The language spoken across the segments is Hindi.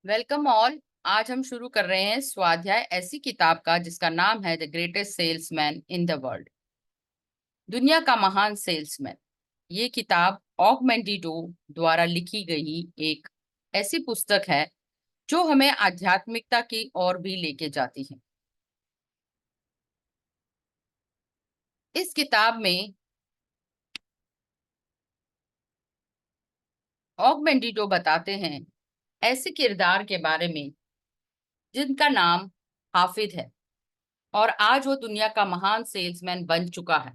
Welcome all. आज हम शुरू कर रहे हैं स्वाध्याय ऐसी किताब का जिसका नाम है the greatest salesman in the world, दुनिया का महान सेल्समैन। ये किताब ऑगमेंटिडो द्वारा लिखी गई एक ऐसी पुस्तक है जो हमें आध्यात्मिकता की ओर भी लेके जाती है। इस किताब में ऑगमेंटिडो बताते हैं ऐसे किरदार के बारे में जिनका नाम हाफिज है और आज वो दुनिया का महान सेल्समैन बन चुका है।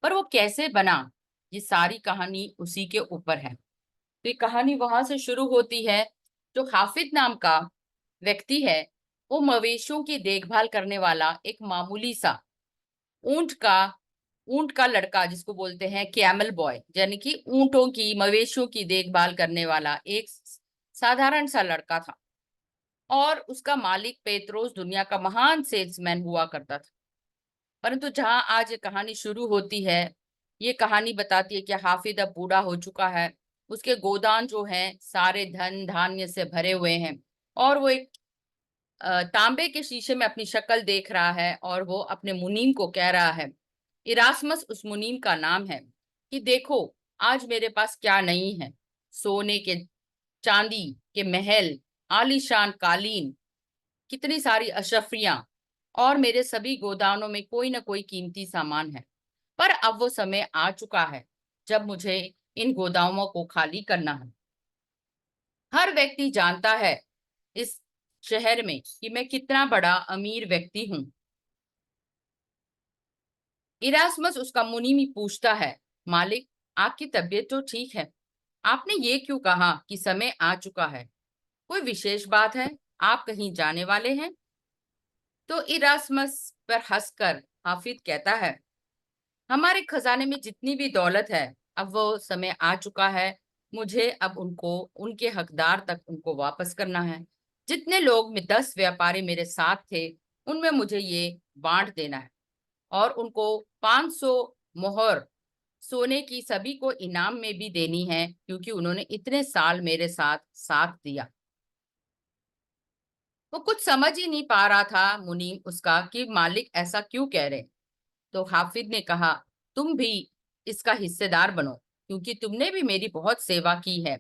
पर वो कैसे बना, ये सारी कहानी उसी के ऊपर है। तो ये कहानी वहां से शुरू होती है। जो हाफिज नाम का व्यक्ति है वो मवेशियों की देखभाल करने वाला एक मामूली सा ऊंट का ऊंट का लड़का, जिसको बोलते हैं कैमल बॉय, यानी कि ऊंटों की मवेशियों की देखभाल करने वाला एक साधारण सा लड़का था। और उसका मालिक पेत्रोस दुनिया का महान सेल्समैन हुआ करता था। परंतु जहां आज ये कहानी शुरू होती है, ये कहानी बताती है कि हाफिज अब बूढ़ा हो चुका है। उसके गोदान जो हैं सारे धन धान्य से भरे हुए हैं और वो एक तांबे के शीशे में अपनी शक्ल देख रहा है और वो अपने मुनीम को कह रहा है, इरास्मस उस मुनीम का नाम है, कि देखो आज मेरे पास क्या नहीं है। सोने के चांदी के महल, आलीशान कालीन, कितनी सारी अशफियां और मेरे सभी गोदानों में कोई ना कोई कीमती सामान है। पर अब वो समय आ चुका है जब मुझे इन गोदामों को खाली करना है। हर व्यक्ति जानता है इस शहर में कि मैं कितना बड़ा अमीर व्यक्ति हूँ। इरास्मस उसका मुनीम पूछता है, मालिक आपकी तबीयत तो ठीक है, आपने ये क्यों कहा कि समय आ चुका है? कोई विशेष बात है? आप कहीं जाने वाले हैं? तो इरास्मस पर हंसकर हाफिज कहता है, हमारे खजाने में जितनी भी दौलत है अब वो समय आ चुका है। मुझे अब उनको उनके हकदार तक उनको वापस करना है। जितने लोग में 10 व्यापारी मेरे साथ थे उनमें मुझे ये बांट देना है और उनको 500 मोहर सोने की सभी को इनाम में भी देनी है, क्योंकि उन्होंने इतने साल मेरे साथ साथ दिया। वो कुछ समझ ही नहीं पा रहा था मुनीम उसका कि मालिक ऐसा क्यों कह रहे। तो हाफिज ने कहा, तुम भी इसका हिस्सेदार बनो, क्योंकि तुमने भी मेरी बहुत सेवा की है।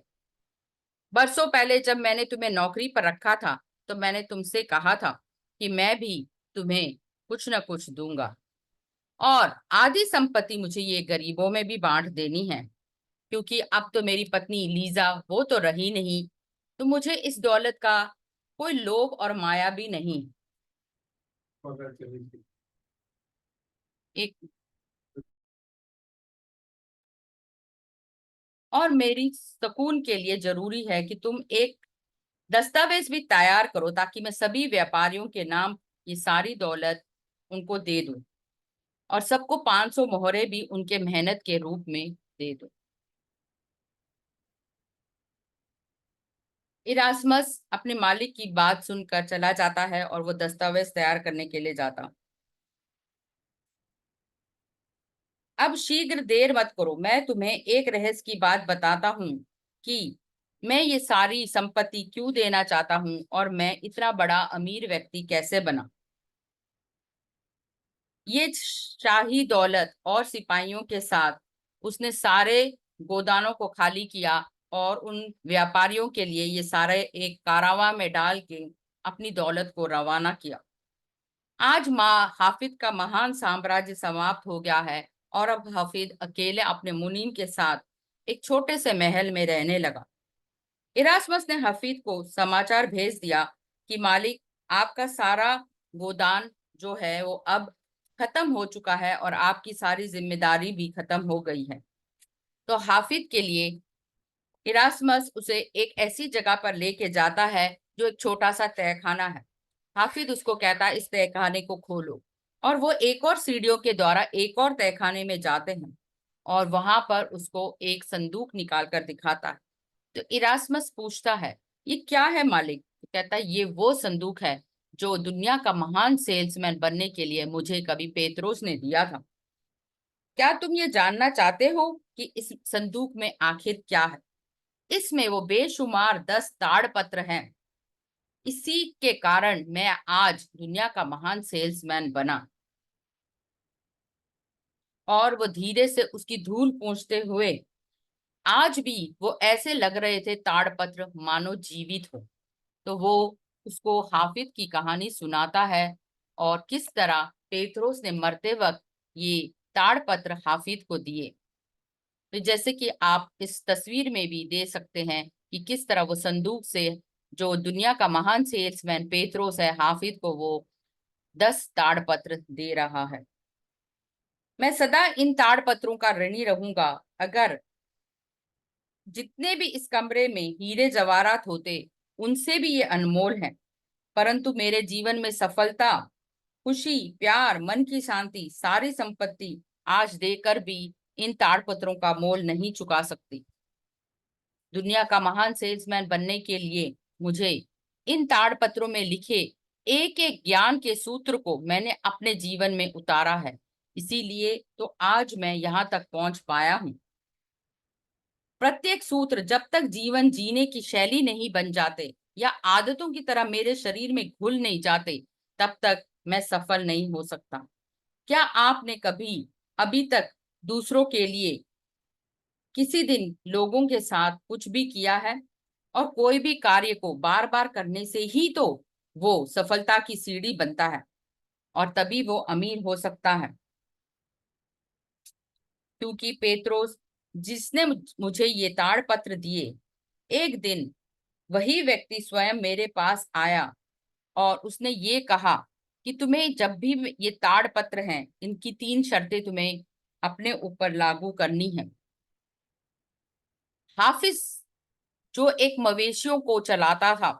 बरसों पहले जब मैंने तुम्हें नौकरी पर रखा था तो मैंने तुमसे कहा था कि मैं भी तुम्हें कुछ न कुछ दूंगा और आधी संपत्ति मुझे ये गरीबों में भी बांट देनी है, क्योंकि अब तो मेरी पत्नी लीजा वो तो रही नहीं, तो मुझे इस दौलत का कोई लोभ और माया भी नहीं। एक और मेरी सुकून के लिए जरूरी है कि तुम एक दस्तावेज भी तैयार करो ताकि मैं सभी व्यापारियों के नाम ये सारी दौलत उनको दे दूं और सबको 500 मोहरे भी उनके मेहनत के रूप में दे दूं। इरास्मस अपने मालिक की बात सुनकर चला जाता है और वो दस्तावेज तैयार करने के लिए जाता। अब शीघ्र देर मत करो, मैं तुम्हें एक रहस्य की बात बताता हूँ कि मैं ये सारी संपत्ति क्यों देना चाहता हूँ और मैं इतना बड़ा अमीर व्यक्ति कैसे बना। ये शाही दौलत और सिपाहियों के साथ उसने सारे गोदानों को खाली किया और उन व्यापारियों के लिए ये सारे एक कारावां में डाल के अपनी दौलत को रवाना किया। आज माँ हाफिज का महान साम्राज्य समाप्त हो गया है और अब हाफिज अकेले अपने मुनीम के साथ एक छोटे से महल में रहने लगा। इरास्मस ने हाफिज को समाचार भेज दिया कि मालिक आपका सारा गोदान जो है वो अब खत्म हो चुका है और आपकी सारी जिम्मेदारी भी खत्म हो गई है। तो हाफिज के लिए इरास्मस उसे एक ऐसी जगह पर लेके जाता है जो एक छोटा सा तहखाना है। हाफिज उसको कहता है, इस तहखाने को खोलो, और वो एक और सीढ़ियों के द्वारा एक और तहखाने में जाते हैं और वहां पर उसको एक संदूक निकाल कर दिखाता है। तो इरास्मस पूछता है, ये क्या है मालिक? तो कहता है, ये वो संदूक है जो दुनिया का महान सेल्समैन बनने के लिए मुझे कभी पेत्रोस ने दिया था। क्या तुम ये जानना चाहते हो कि इस संदूक में आखिर क्या है? इसमें वो बेशुमार 10 ताड़ पत्र हैं इसी के कारण मैं आज दुनिया का महान सेल्समैन बना। और वो धीरे से उसकी धूल पोंछते हुए, आज भी वो ऐसे लग रहे थे ताड़पत्र मानो जीवित हो। तो वो उसको हाफिज की कहानी सुनाता है और किस तरह पेत्रोस ने मरते वक्त ये ताड़पत्र हाफिज को दिए। तो जैसे कि आप इस तस्वीर में भी दे सकते हैं कि किस तरह वो संदूक से, जो दुनिया का महान सेल्समैन पेत्रोस है, हाफिज को वो 10 ताड़पत्र दे रहा है। मैं सदा इन ताड़पत्रों का ऋणी रहूंगा। अगर जितने भी इस कमरे में हीरे जवाहरात होते, उनसे भी ये अनमोल है। परंतु मेरे जीवन में सफलता, खुशी, प्यार, मन की शांति, सारी संपत्ति आज देकर भी इन ताड़पत्रों का मोल नहीं चुका सकती। दुनिया का महान सेल्समैन बनने के लिए मुझे इन ताड़पत्रों में लिखे एक एक ज्ञान के सूत्र को मैंने अपने जीवन में उतारा है। इसीलिए तो आज मैं यहाँ तक पहुंच पाया हूँ। प्रत्येक सूत्र जब तक जीवन जीने की शैली नहीं बन जाते या आदतों की तरह मेरे शरीर में घुल नहीं जाते, तब तक मैं सफल नहीं हो सकता। क्या आपने कभी अभी तक दूसरों के लिए किसी दिन लोगों के साथ कुछ भी किया है? और कोई भी कार्य को बार बार करने से ही तो वो सफलता की सीढ़ी बनता है और तभी वो अमीर हो सकता है। क्योंकि पेत्रोस, जिसने मुझे ये ताड़पत्र दिए, एक दिन वही व्यक्ति स्वयं मेरे पास आया और उसने ये कहा कि तुम्हें जब भी ये ताड़पत्र हैं, इनकी 3 शर्तें तुम्हें अपने ऊपर लागू करनी है। हाफिज जो एक मवेशियों को चलाता था,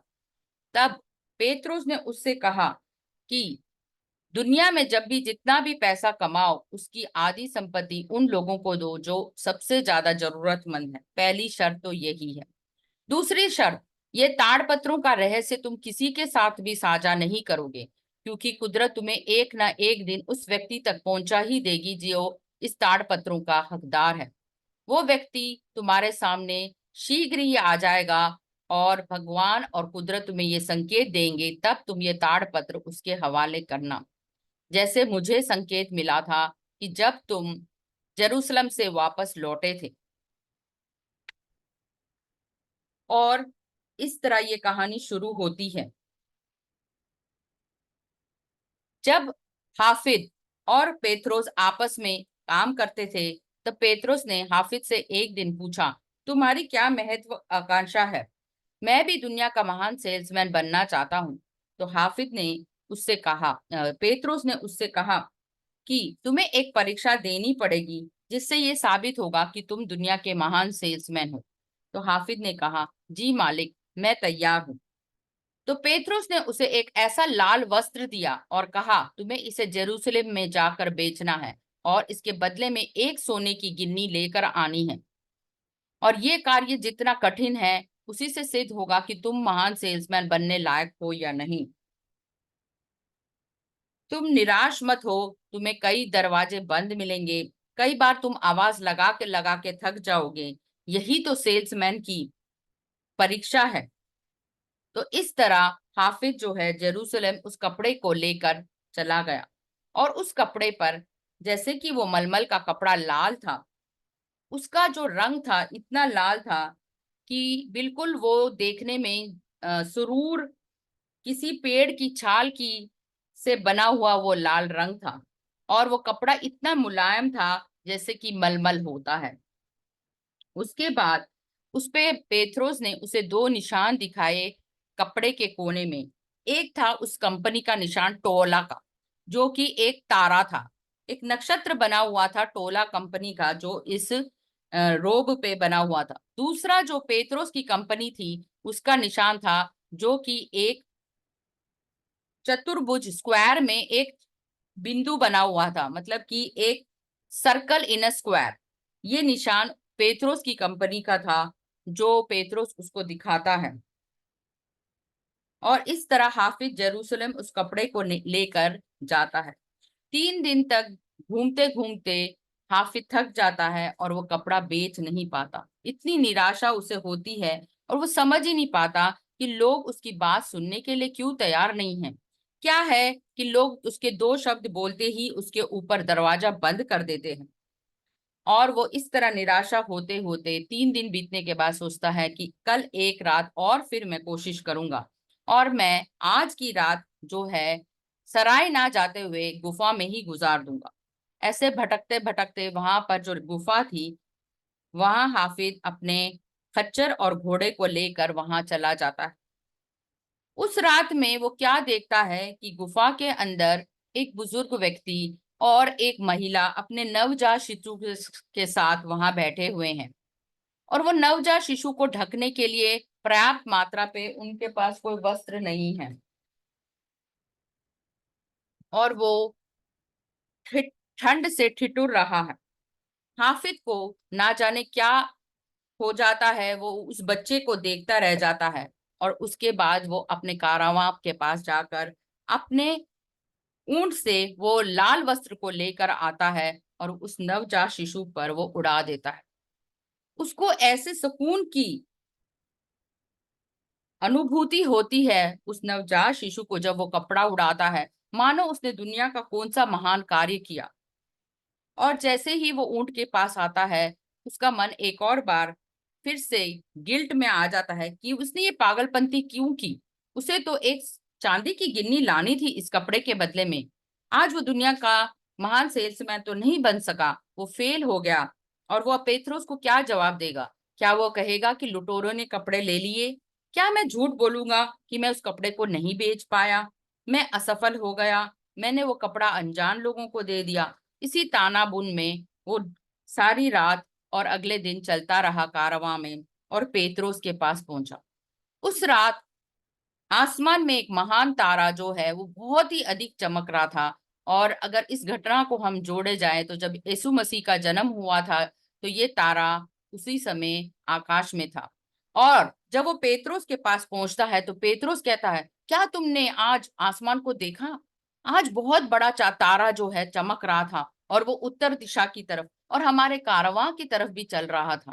तब पेत्रोस ने उससे कहा कि दुनिया में जब भी जितना भी पैसा कमाओ, उसकी आधी संपत्ति उन लोगों को दो जो सबसे ज्यादा जरूरतमंद है। पहली शर्त तो यही है। दूसरी शर्त, ये ताड़पत्रों का रहस्य तुम किसी के साथ भी साझा नहीं करोगे, क्योंकि कुदरत तुम्हें एक ना एक दिन उस व्यक्ति तक पहुंचा ही देगी जो इस ताड़पत्रों का हकदार है। वो व्यक्ति तुम्हारे सामने शीघ्र ही आ जाएगा और भगवान और कुदरत तुम्हें ये संकेत देंगे, तब तुम ये ताड़पत्र उसके हवाले करना। जैसे मुझे संकेत मिला था कि जब तुम जेरूसलम से वापस लौटे थे। और इस तरह ये कहानी शुरू होती है। जब हाफिज और पेत्रोस आपस में काम करते थे, तब पेत्रोस ने हाफिज से एक दिन पूछा, तुम्हारी क्या महत्व आकांक्षा है? मैं भी दुनिया का महान सेल्समैन बनना चाहता हूँ। तो हाफिज ने उससे कहा, पेत्रोस ने उससे कहा कि तुम्हें एक परीक्षा देनी पड़ेगी जिससे ये साबित होगा कि तुम दुनिया के महान सेल्समैन हो। तो हाफिज ने कहा, जी मालिक, मैं तैयार हूँ। तो पेत्रुस ने उसे एक ऐसा लाल वस्त्र दिया और कहा, तुम्हें इसे जेरूसलेम में जाकर बेचना है और इसके बदले में एक सोने की गिन्नी लेकर आनी है। और ये कार्य जितना कठिन है, उसी से सिद्ध होगा कि तुम महान सेल्समैन बनने लायक हो या नहीं। तुम निराश मत हो। तुम्हें कई दरवाजे बंद मिलेंगे, कई बार तुम आवाज लगा के थक जाओगे। यही तो सेल्समैन की परीक्षा है। तो इस तरह हाफिज जो है जेरूसलेम उस कपड़े को लेकर चला गया। और उस कपड़े पर, जैसे कि वो मलमल का कपड़ा लाल था, उसका जो रंग था इतना लाल था कि बिल्कुल वो देखने में सुरूर, किसी पेड़ की छाल की से बना हुआ वो लाल रंग था। और वो कपड़ा इतना मुलायम था जैसे कि मलमल होता है। उसके बाद उस पे पेत्रोस ने उसे 2 निशान दिखाए कपड़े के कोने में। एक था उस कंपनी का निशान टोला का, जो कि एक तारा था, एक नक्षत्र बना हुआ था टोला कंपनी का, जो इस रोब पे बना हुआ था। दूसरा जो पेत्रोस की कंपनी थी, उसका निशान था जो कि एक चतुर्भुज स्क्वायर में एक बिंदु बना हुआ था, मतलब कि एक सर्कल इन अ स्क्वायर। ये निशान पेत्रोस की कंपनी का था, जो पेत्रोस उसको दिखाता है। और इस तरह हाफिज जेरूसलम उस कपड़े को लेकर जाता है। 3 दिन तक घूमते घूमते हाफिज थक जाता है और वो कपड़ा बेच नहीं पाता। इतनी निराशा उसे होती है और वो समझ ही नहीं पाता कि लोग उसकी बात सुनने के लिए क्यों तैयार नहीं हैं? क्या है कि लोग उसके दो शब्द बोलते ही उसके ऊपर दरवाजा बंद कर देते हैं, और वो इस तरह निराशा होते होते 3 दिन बीतने के बाद सोचता है कि कल एक रात और फिर मैं कोशिश करूंगा, और मैं आज की रात जो है सराय ना जाते हुए गुफा में ही गुजार दूंगा। ऐसे भटकते भटकते वहां पर जो गुफा थी, वहां हाफिज अपने खच्चर और घोड़े को लेकर वहां चला जाता है। उस रात में वो क्या देखता है कि गुफा के अंदर एक बुजुर्ग व्यक्ति और एक महिला अपने नवजात शिशु के साथ वहां बैठे हुए हैं, और वो नवजात शिशु को ढकने के लिए पर्याप्त मात्रा पे उनके पास कोई वस्त्र नहीं है, और वो ठि- ठंड से ठिठुर रहा है। हाफिज को ना जाने क्या हो जाता है, वो उस बच्चे को देखता रह जाता है, और उसके बाद वो अपने कारवां के पास जाकर अपने ऊंट से वो लाल वस्त्र को लेकर आता है, और उस नवजात शिशु पर वो उड़ा देता है। उसको ऐसे सुकून की अनुभूति होती है उस नवजात शिशु को जब वो कपड़ा उड़ाता है, मानो उसने दुनिया का कौन सा महान कार्य किया। और जैसे ही वो ऊंट के पास आता है, उसका मन एक और बार फिर से गिल्ट में आ जाता है कि उसने ये पागलपंती क्यों की। उसे तो एक चांदी की गिन्नी लानी थी इस कपड़े के बदले में। आज वो दुनिया का महान सेल्समैन तो नहीं बन सका, वो फेल हो गया। और वो पेत्रोस को क्या जवाब देगा? क्या वो कहेगा कि लुटेरों ने कपड़े ले लिए? क्या मैं झूठ बोलूंगा कि मैं उस कपड़े को नहीं बेच पाया, मैं असफल हो गया, मैंने वो कपड़ा अनजान लोगों को दे दिया? इसी तानाबुन में वो सारी रात और अगले दिन चलता रहा कारवां में, और पेत्रोस के पास पहुंचा। उस रात आसमान में एक महान तारा जो है वो बहुत ही अधिक चमक रहा था। और अगर इस घटना को हम जोड़े जाए तो जब यीशु मसीह का जन्म हुआ था, तो ये तारा उसी समय आकाश में था। और जब वो पेत्रोस के पास पहुंचता है तो पेत्रोस कहता है, क्या तुमने आज आसमान को देखा? आज बहुत बड़ा तारा जो है चमक रहा था, और वो उत्तर दिशा की तरफ और हमारे कारवां की तरफ भी चल रहा था।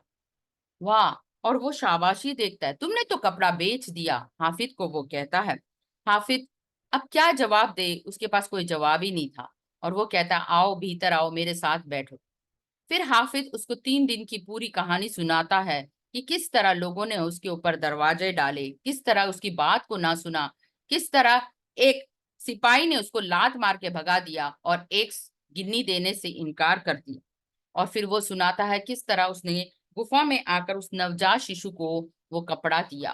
वाह! और वो शाबाशी देखता है, तुमने तो कपड़ा बेच दिया, हाफिज को वो कहता है। हाफिज अब क्या जवाब दे, उसके पास कोई जवाब ही नहीं था। और वो कहता है, आओ भीतर आओ, मेरे साथ बैठो। फिर हाफिज उसको 3 दिन की पूरी कहानी सुनाता है कि किस तरह लोगों ने उसके ऊपर दरवाजे डाले, किस तरह उसकी बात को ना सुना, किस तरह एक सिपाही ने उसको लात मार के भगा दिया और एक गिन्नी देने से इनकार कर दिया। और फिर वो सुनाता है किस तरह उसने गुफा में आकर उस नवजात शिशु को वो कपड़ा दिया।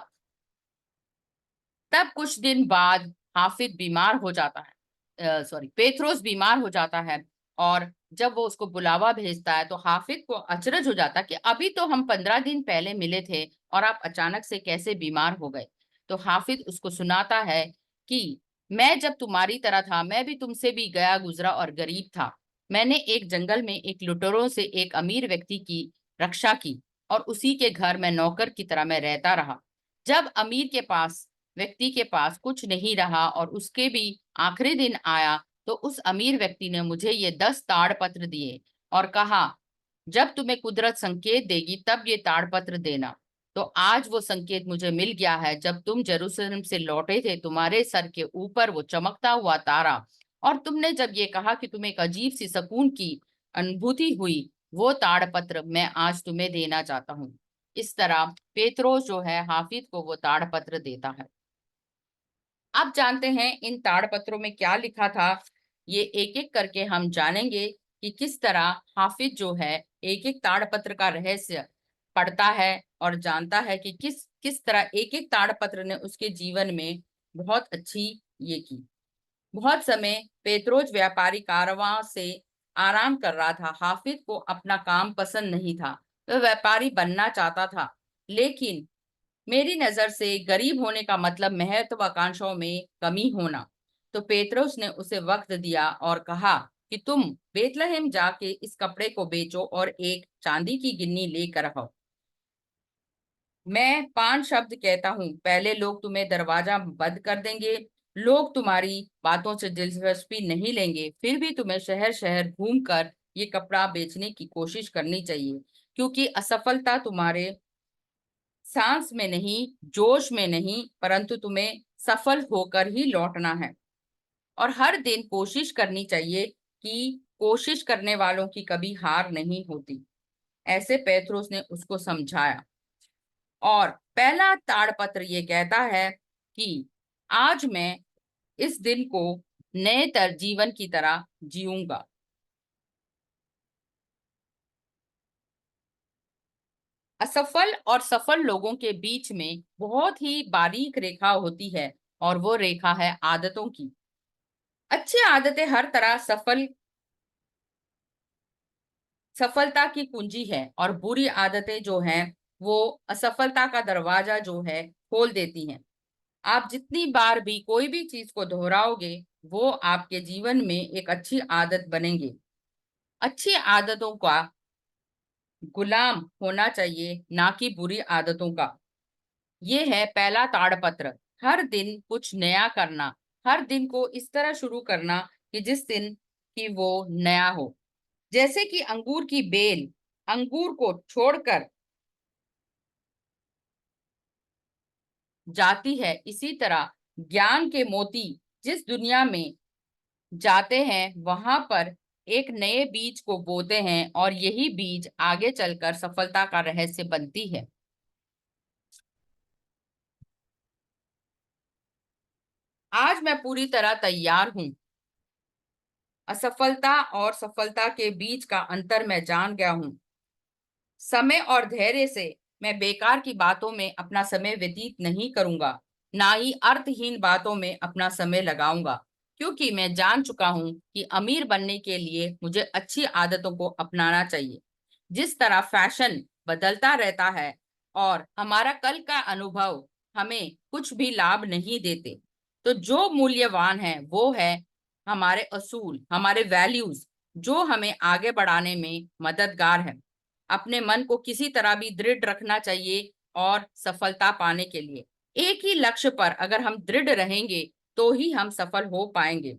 तब कुछ दिन बाद हाफिज बीमार हो जाता है, सॉरी, पेत्रोस बीमार हो जाता है। और जब वो उसको बुलावा भेजता है तो हाफिज को अचरज हो जाता है कि अभी तो हम 15 दिन पहले मिले थे, और आप अचानक से कैसे बीमार हो गए? तो हाफिज उसको सुनाता है कि मैं जब तुम्हारी तरह था, मैं भी तुमसे भी गया गुजरा और गरीब था। मैंने एक जंगल में एक लुटेरों से एक अमीर व्यक्ति की रक्षा की, और उसी के घर में नौकर की तरह मैं रहता रहा। जब अमीर के पास व्यक्ति के पास कुछ नहीं रहा और उसके भी आखिरी दिन आया, तो उस अमीर व्यक्ति ने मुझे ये 10 ताड़पत्र दिए और कहा, जब तुम्हें कुदरत संकेत देगी तब ये ताड़पत्र देना। तो आज वो संकेत मुझे मिल गया है। जब तुम जेरूसलम से लौटे थे, तुम्हारे सर के ऊपर वो चमकता हुआ तारा, और तुमने जब ये कहा कि तुम्हें एक अजीब सी सुकून की अनुभूति हुई, वो ताड़पत्र मैं आज तुम्हें देना चाहता हूँ। इस तरह पेत्रोस जो है हाफिज को वो ताड़पत्र देता है। अब जानते हैं इन ताड़पत्रों में क्या लिखा था। ये एक एक करके हम जानेंगे कि किस तरह हाफिज जो है एक एक ताड़पत्र का रहस्य पढ़ता है और जानता है कि किस किस तरह एक एक ताड़पत्र ने उसके जीवन में बहुत अच्छी ये की। बहुत समय पेत्रोज व्यापारी कारवां से आराम कर रहा था। हाफिज को अपना काम पसंद नहीं था, वह व्यापारी बनना चाहता था। लेकिन मेरी नजर से गरीब होने का मतलब महत्वाकांक्षाओं में कमी होना। तो पेत्रोस ने उसे वक्त दिया और कहा कि तुम बेतलहम जाके इस कपड़े को बेचो और एक चांदी की गिन्नी लेकर आओ। मैं 5 शब्द कहता हूँ, पहले लोग तुम्हें दरवाजा बंद कर देंगे। लोग तुम्हारी बातों से दिलचस्पी नहीं लेंगे, फिर भी तुम्हें शहर शहर घूमकर ये कपड़ा बेचने की कोशिश करनी चाहिए, क्योंकि असफलता तुम्हारे सांस में नहीं, जोश में नहीं, परंतु तुम्हें सफल होकर ही लौटना है। और हर दिन कोशिश करनी चाहिए कि कोशिश करने वालों की कभी हार नहीं होती। ऐसे पेत्रोस ने उसको समझाया। और पहला ताड़पत्र ये कहता है कि आज मैं इस दिन को नए जीवन की तरह जीऊंगा। असफल और सफल लोगों के बीच में बहुत ही बारीक रेखा होती है, और वो रेखा है आदतों की। अच्छी आदतें हर तरह सफलता की कुंजी है, और बुरी आदतें जो हैं वो असफलता का दरवाजा जो है खोल देती हैं। आप जितनी बार भी कोई भी चीज को दोहराओगे, वो आपके जीवन में एक अच्छी आदत बनेंगे। अच्छी आदतों का गुलाम होना चाहिए, ना कि बुरी आदतों का। ये है पहला ताड़पत्र। हर दिन कुछ नया करना, हर दिन को इस तरह शुरू करना कि जिस दिन की वो नया हो। जैसे कि अंगूर की बेल अंगूर को छोड़कर जाती है, इसी तरह ज्ञान के मोती जिस दुनिया में जाते हैं, वहां पर एक नए बीज को बोते हैं, और यही बीज आगे चलकर सफलता का रहस्य बनती है। आज मैं पूरी तरह तैयार हूं। असफलता और सफलता के बीच का अंतर मैं जान गया हूं। समय और धैर्य से मैं बेकार की बातों में अपना समय व्यतीत नहीं करूंगा, ना ही अर्थहीन बातों में अपना समय लगाऊंगा। क्योंकि मैं जान चुका हूं कि अमीर बनने के लिए मुझे अच्छी आदतों को अपनाना चाहिए। जिस तरह फैशन बदलता रहता है और हमारा कल का अनुभव हमें कुछ भी लाभ नहीं देते, तो जो मूल्यवान है वो है हमारे असूल, हमारे वैल्यूज, जो हमें आगे बढ़ाने में मददगार है। अपने मन को किसी तरह भी दृढ़ रखना चाहिए, और सफलता पाने के लिए एक ही लक्ष्य पर अगर हम दृढ़ रहेंगे तो ही हम सफल हो पाएंगे।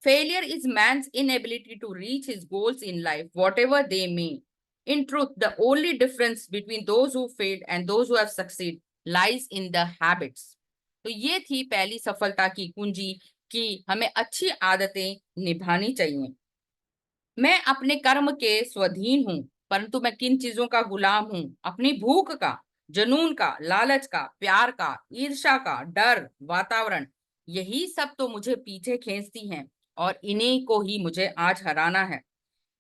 Failure is man's inability to reach his goals in life whatever they may. In truth the only difference between those who failed and those who have succeed lies in the habits. तो ये थी पहली सफलता की कुंजी, कि हमें अच्छी आदतें निभानी चाहिए। मैं अपने कर्म के स्वाधीन हूँ, परंतु मैं किन चीजों का गुलाम हूँ? अपनी भूख का, जुनून का, लालच का, प्यार का, ईर्ष्या का, डर, वातावरण। यही सब तो मुझे पीछे खींचती हैं, और इन्हीं को ही मुझे आज हराना है।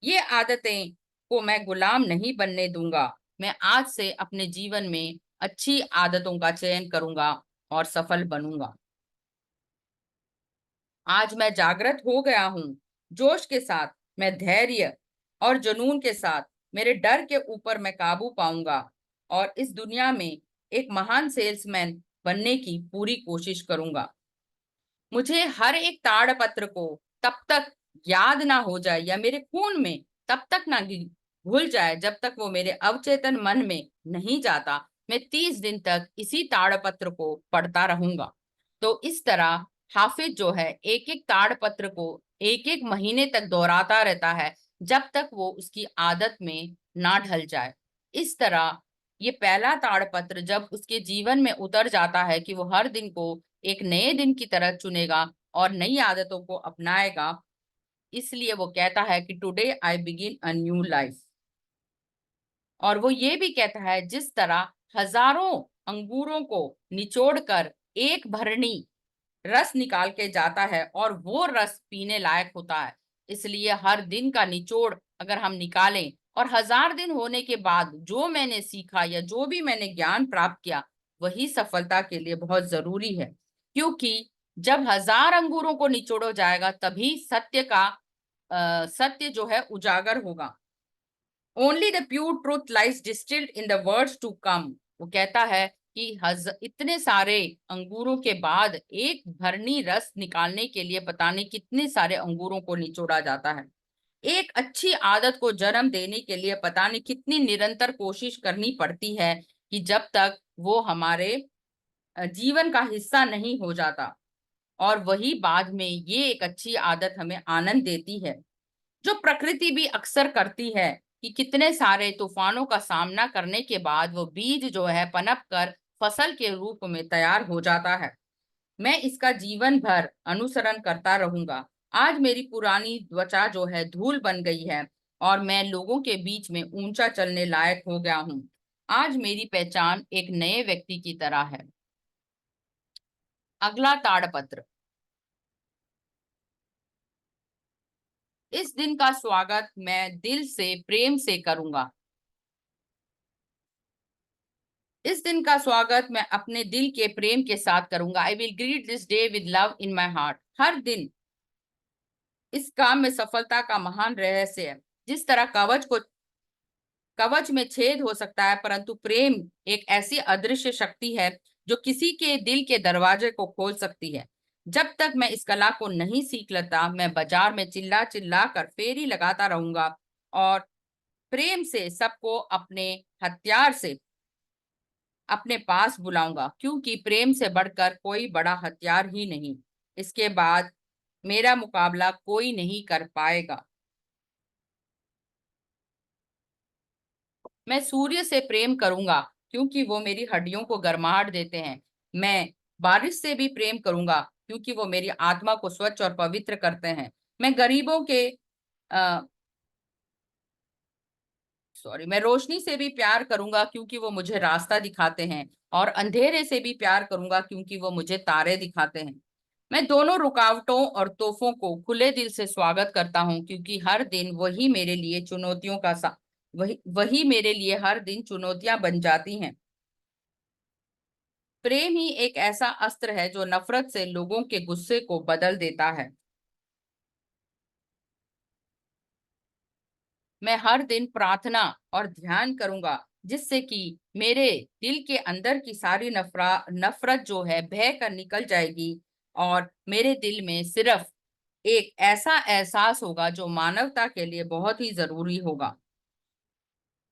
ये आदतें को मैं गुलाम नहीं बनने दूंगा। मैं आज से अपने जीवन में अच्छी आदतों का चयन करूंगा और सफल बनूंगा। आज मैं जागृत हो गया हूँ। जोश के साथ मैं धैर्य और जुनून के साथ मेरे डर के ऊपर मैं काबू पाऊंगा, और इस दुनिया में एक महान सेल्समैन बनने की पूरी कोशिश करूंगा। मुझे हर एक ताड़पत्र को तब तक याद ना हो जाए, या मेरे खून में तब तक ना घुल जाए जब तक वो मेरे अवचेतन मन में नहीं जाता। मैं 30 दिन तक इसी ताड़पत्र को पढ़ता रहूंगा। तो इस तरह हाफिज जो है एक एक ताड़पत्र को एक एक महीने तक दोहराता रहता है, जब तक वो उसकी आदत में ना ढल जाए। इस तरह ये पहला ताड़पत्र जब उसके जीवन में उतर जाता है कि वो हर दिन को एक नए दिन की तरह चुनेगा और नई आदतों को अपनाएगा, इसलिए वो कहता है कि today I begin a new life. और वो ये भी कहता है जिस तरह हजारों अंगूरों को निचोड़कर एक भरनी रस निकाल के जाता है, और वो रस पीने लायक होता है। इसलिए हर दिन का निचोड़ अगर हम निकालें, और 1000 दिन होने के बाद जो मैंने सीखा या जो भी मैंने ज्ञान प्राप्त किया, वही सफलता के लिए बहुत जरूरी है। क्योंकि जब 1000 अंगूरों को निचोड़ो जाएगा, तभी सत्य जो है उजागर होगा। Only the pure truth lies distilled in the words to come. वो कहता है कि इतने सारे अंगूरों के बाद एक भरनी रस निकालने के लिए पता नहीं कितने सारे अंगूरों को निचोड़ा जाता है। एक अच्छी आदत को जन्म देने के लिए पता नहीं कितनी निरंतर कोशिश करनी पड़ती है, कि जब तक वो हमारे जीवन का हिस्सा नहीं हो जाता। और वही बाद में ये एक अच्छी आदत हमें आनंद देती है, जो प्रकृति भी अक्सर करती है। कि कितने सारे तूफानों का सामना करने के बाद वो बीज जो है पनप कर फसल के रूप में तैयार हो जाता है। मैं इसका जीवन भर अनुसरण करता रहूंगा। आज मेरी पुरानी त्वचा जो है धूल बन गई है और मैं लोगों के बीच में ऊंचा चलने लायक हो गया हूँ। आज मेरी पहचान एक नए व्यक्ति की तरह है। अगला ताड़पत्र। इस दिन का स्वागत मैं दिल से प्रेम से करूंगा। इस दिन का स्वागत मैं अपने दिल के प्रेम के साथ करूंगा। I will greet this day with love in my heart. हर दिन इस काम में सफलता का महान रहस्य है। जिस तरह कवच में छेद हो सकता है, परंतु प्रेम एक ऐसी अदृश्य शक्ति है जो किसी के दिल के दरवाजे को खोल सकती है। जब तक मैं इस कला को नहीं सीख लेता, मैं बाजार में चिल्ला चिल्ला कर फेरी लगाता रहूंगा और प्रेम से सबको अपने हथियार से अपने पास बुलाऊंगा, क्योंकि प्रेम से बढ़कर कोई बड़ा हथियार ही नहीं। इसके बाद मेरा मुकाबला कोई नहीं कर पाएगा। मैं सूर्य से प्रेम करूंगा क्योंकि वो मेरी हड्डियों को गर्माहट देते हैं। मैं बारिश से भी प्रेम करूंगा क्योंकि वो मेरी आत्मा को स्वच्छ और पवित्र करते हैं। मैं गरीबों के मैं रोशनी से भी प्यार करूंगा क्योंकि वो मुझे रास्ता दिखाते हैं, और अंधेरे से भी प्यार करूंगा क्योंकि वो मुझे तारे दिखाते हैं। मैं दोनों रुकावटों और तोहफों को खुले दिल से स्वागत करता हूँ, क्योंकि हर दिन वही मेरे लिए हर दिन चुनौतियां बन जाती हैं। प्रेम ही एक ऐसा अस्त्र है जो नफरत से लोगों के गुस्से को बदल देता है। मैं हर दिन प्रार्थना और ध्यान करूंगा, जिससे कि मेरे दिल के अंदर की सारी नफरत जो है बह कर निकल जाएगी, और मेरे दिल में सिर्फ एक ऐसा एहसास होगा जो मानवता के लिए बहुत ही जरूरी होगा।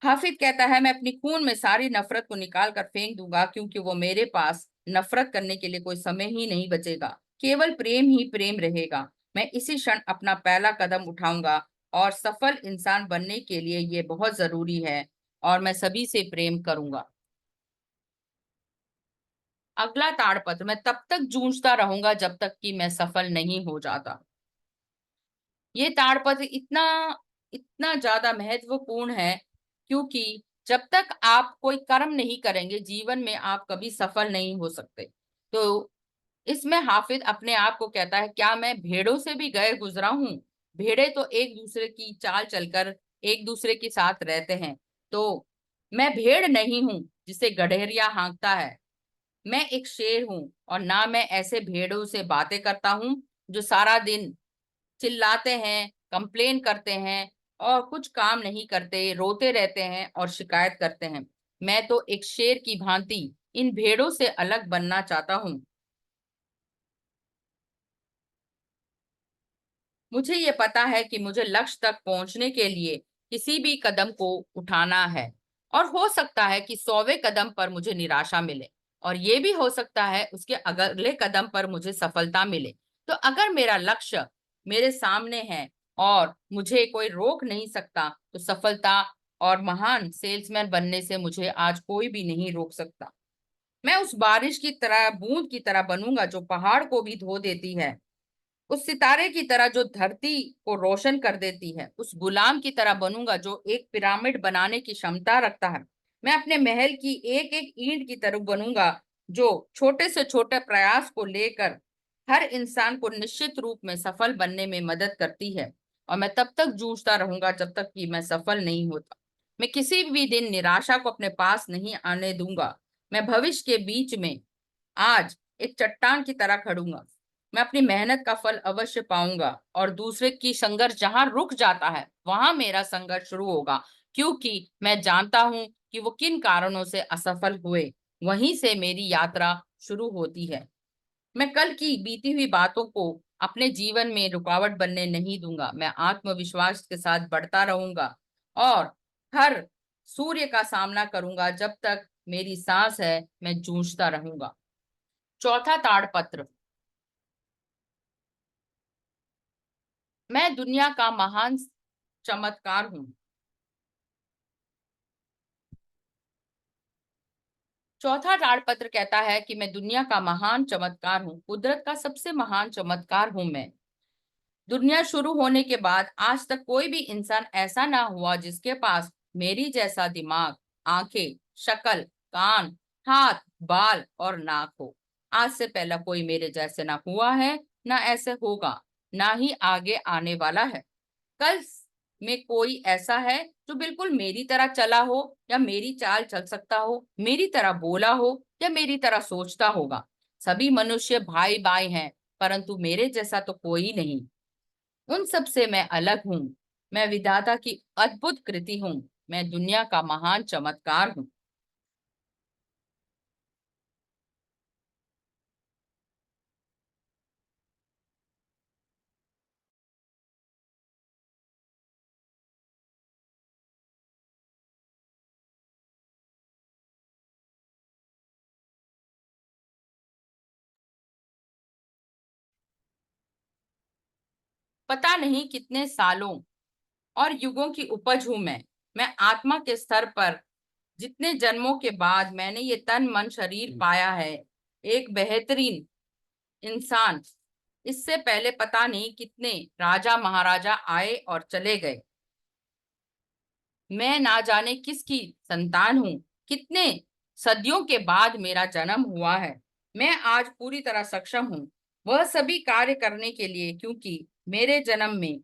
हाफिज कहता है, मैं अपनी खून में सारी नफरत को निकाल कर फेंक दूंगा, क्योंकि वो मेरे पास नफरत करने के लिए कोई समय ही नहीं बचेगा। केवल प्रेम ही प्रेम रहेगा। मैं इसी क्षण अपना पहला कदम उठाऊंगा, और सफल इंसान बनने के लिए ये बहुत जरूरी है, और मैं सभी से प्रेम करूंगा। अगला ताड़पत्र। मैं तब तक जूझता रहूंगा जब तक कि मैं सफल नहीं हो जाता। ये ताड़पत्र इतना इतना ज्यादा महत्वपूर्ण है, क्योंकि जब तक आप कोई कर्म नहीं करेंगे जीवन में, आप कभी सफल नहीं हो सकते। तो इसमें हाफिज अपने आप को कहता है, क्या मैं भेड़ों से भी गए गुजरा हूँ? भेड़े तो एक दूसरे की चाल चलकर एक दूसरे के साथ रहते हैं। तो मैं भेड़ नहीं हूँ जिसे गडरिया हाँकता है। मैं एक शेर हूँ, और ना मैं ऐसे भेड़ों से बातें करता हूँ जो सारा दिन चिल्लाते हैं, कंप्लेन करते हैं और कुछ काम नहीं करते, रोते रहते हैं और शिकायत करते हैं। मैं तो एक शेर की भांति इन भेड़ों से अलग बनना चाहता हूँ। मुझे ये पता है कि मुझे लक्ष्य तक पहुंचने के लिए किसी भी कदम को उठाना है, और हो सकता है कि 100वें कदम पर मुझे निराशा मिले, और ये भी हो सकता है उसके अगले कदम पर मुझे सफलता मिले। तो अगर मेरा लक्ष्य मेरे सामने है और मुझे कोई रोक नहीं सकता, तो सफलता और महान सेल्समैन बनने से मुझे आज कोई भी नहीं रोक सकता। मैं उस बारिश की तरह, बूंद की तरह बनूंगा जो पहाड़ को भी धो देती है, उस सितारे की तरह जो धरती को रोशन कर देती है, उस गुलाम की तरह बनूंगा जो एक पिरामिड बनाने की क्षमता रखता है। मैं अपने महल की एक एक ईंट की तरह बनूंगा जो छोटे से छोटे प्रयास को लेकर हर इंसान को निश्चित रूप में सफल बनने में मदद करती है। और मैं तब तक जूझता रहूंगा जब तक कि मैं सफल नहीं होता। मैं किसी भी दिन निराशा को अपने पास नहीं आने दूंगा। मैं भविष्य के बीच में आज एक चट्टान की तरह खड़ूंगा। मैं अपनी मेहनत का फल अवश्य पाऊंगा, और दूसरे की संघर्ष जहां रुक जाता है वहां मेरा संघर्ष शुरू होगा, क्योंकि मैं जानता हूं कि वो किन कारणों से असफल हुए। वहीं से मेरी यात्रा शुरू होती है। मैं कल की बीती हुई बातों को अपने जीवन में रुकावट बनने नहीं दूंगा। मैं आत्मविश्वास के साथ बढ़ता रहूंगा, और हर सूर्य का सामना करूंगा। जब तक मेरी सांस है मैं जूझता रहूंगा। चौथा ताड़पत्र। मैं दुनिया का महान चमत्कार हूँ। चौथा ताड़पत्र कहता है कि मैं दुनिया का महान चमत्कार हूँ, कुदरत का सबसे महान चमत्कार हूँ मैं। दुनिया शुरू होने के बाद आज तक कोई भी इंसान ऐसा ना हुआ जिसके पास मेरी जैसा दिमाग, आंखें, शक्ल, कान, हाथ, बाल और नाक हो। आज से पहला कोई मेरे जैसे ना हुआ है, ना ऐसे होगा, ना ही आगे आने वाला है। कल में कोई ऐसा है जो बिल्कुल मेरी तरह चला हो या मेरी चाल चल सकता हो, मेरी तरह बोला हो या मेरी तरह सोचता होगा। सभी मनुष्य भाई भाई हैं, परंतु मेरे जैसा तो कोई नहीं। उन सब से मैं अलग हूँ। मैं विधाता की अद्भुत कृति हूँ। मैं दुनिया का महान चमत्कार हूँ। पता नहीं कितने सालों और युगों की उपज हूं मैं आत्मा के स्तर पर जितने जन्मों के बाद मैंने ये तन मन शरीर पाया है, एक बेहतरीन इंसान। इससे पहले पता नहीं कितने राजा महाराजा आए और चले गए। मैं ना जाने किसकी संतान हूँ। कितने सदियों के बाद मेरा जन्म हुआ है। मैं आज पूरी तरह सक्षम हूँ वह सभी कार्य करने के लिए, क्योंकि मेरे जन्म में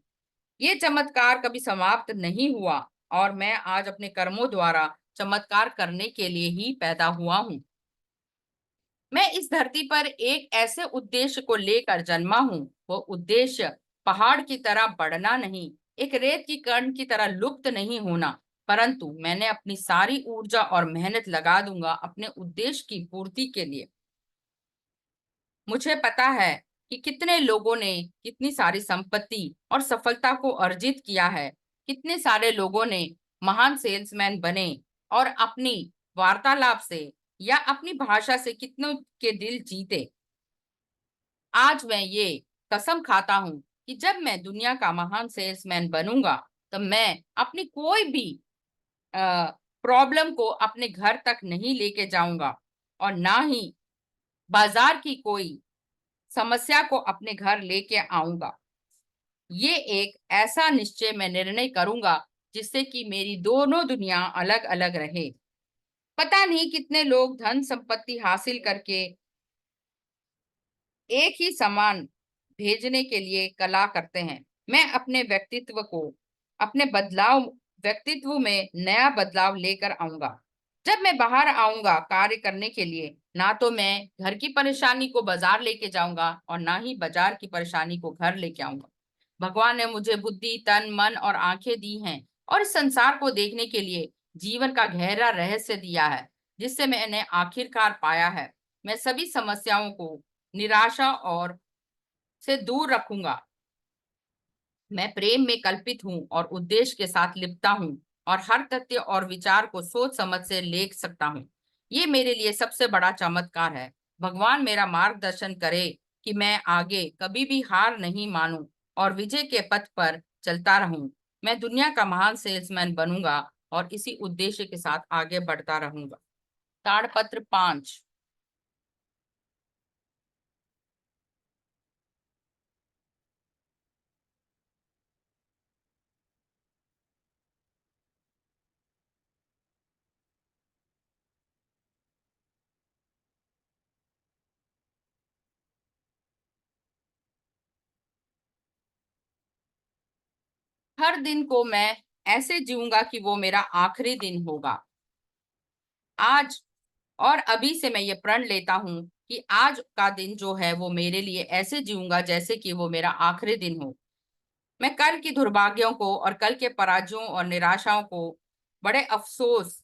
ये चमत्कार कभी समाप्त नहीं हुआ और मैं आज अपने कर्मों द्वारा चमत्कार करने के लिए ही पैदा हुआ हूँ। मैं इस धरती पर एक ऐसे उद्देश्य को लेकर जन्मा हूँ। वो उद्देश्य पहाड़ की तरह बढ़ना नहीं, एक रेत की कण की तरह लुप्त नहीं होना, परंतु मैंने अपनी सारी ऊर्जा और मेहनत लगा दूंगा अपने उद्देश्य की पूर्ति के लिए। मुझे पता है कि कितने लोगों ने कितनी सारी संपत्ति और सफलता को अर्जित किया है। कितने सारे लोगों ने महान सेल्समैन बने और अपनी वार्तालाप से या अपनी भाषा से कितनों के दिल जीते। आज मैं ये कसम खाता हूँ कि जब मैं दुनिया का महान सेल्समैन बनूंगा, तो मैं अपनी कोई भी प्रॉब्लम को अपने घर तक नहीं लेके जाऊंगा और ना ही बाजार की कोई समस्या को अपने घर लेके आऊंगा। ये एक ऐसा निश्चय मैं निर्णय करूंगा जिससे कि मेरी दोनों दुनिया अलग अलग रहे। पता नहीं कितने लोग धन संपत्ति हासिल करके एक ही समान भेजने के लिए कला करते हैं। मैं अपने व्यक्तित्व को अपने बदलाव व्यक्तित्व में नया बदलाव लेकर आऊंगा। जब मैं बाहर आऊंगा कार्य करने के लिए, ना तो मैं घर की परेशानी को बाजार लेके जाऊंगा और ना ही बाजार की परेशानी को घर लेके आऊंगा। भगवान ने मुझे बुद्धि, तन, मन और आंखें दी हैं और इस संसार को देखने के लिए जीवन का गहरा रहस्य दिया है, जिससे मैंने आखिरकार पाया है। मैं सभी समस्याओं को निराशा और से दूर रखूंगा। मैं प्रेम में कल्पित हूँ और उद्देश्य के साथ लिपटा हूँ और हर तथ्य और विचार को सोच समझ से लेख सकता हूँ। ये मेरे लिए सबसे बड़ा चमत्कार है। भगवान मेरा मार्गदर्शन करे कि मैं आगे कभी भी हार नहीं मानूं और विजय के पथ पर चलता रहूं। मैं दुनिया का महान सेल्समैन बनूंगा और इसी उद्देश्य के साथ आगे बढ़ता रहूंगा। ताड़पत्र 5। हर दिन को मैं ऐसे जीऊंगा कि वो मेरा आखिरी दिन होगा। आज और अभी से मैं ये प्रण लेता हूँ कि आज का दिन जो है वो मेरे लिए ऐसे जीऊंगा जैसे कि वो मेरा आखिरी दिन हो। मैं कल की दुर्भाग्यों को और कल के पराजयों और निराशाओं को बड़े अफसोस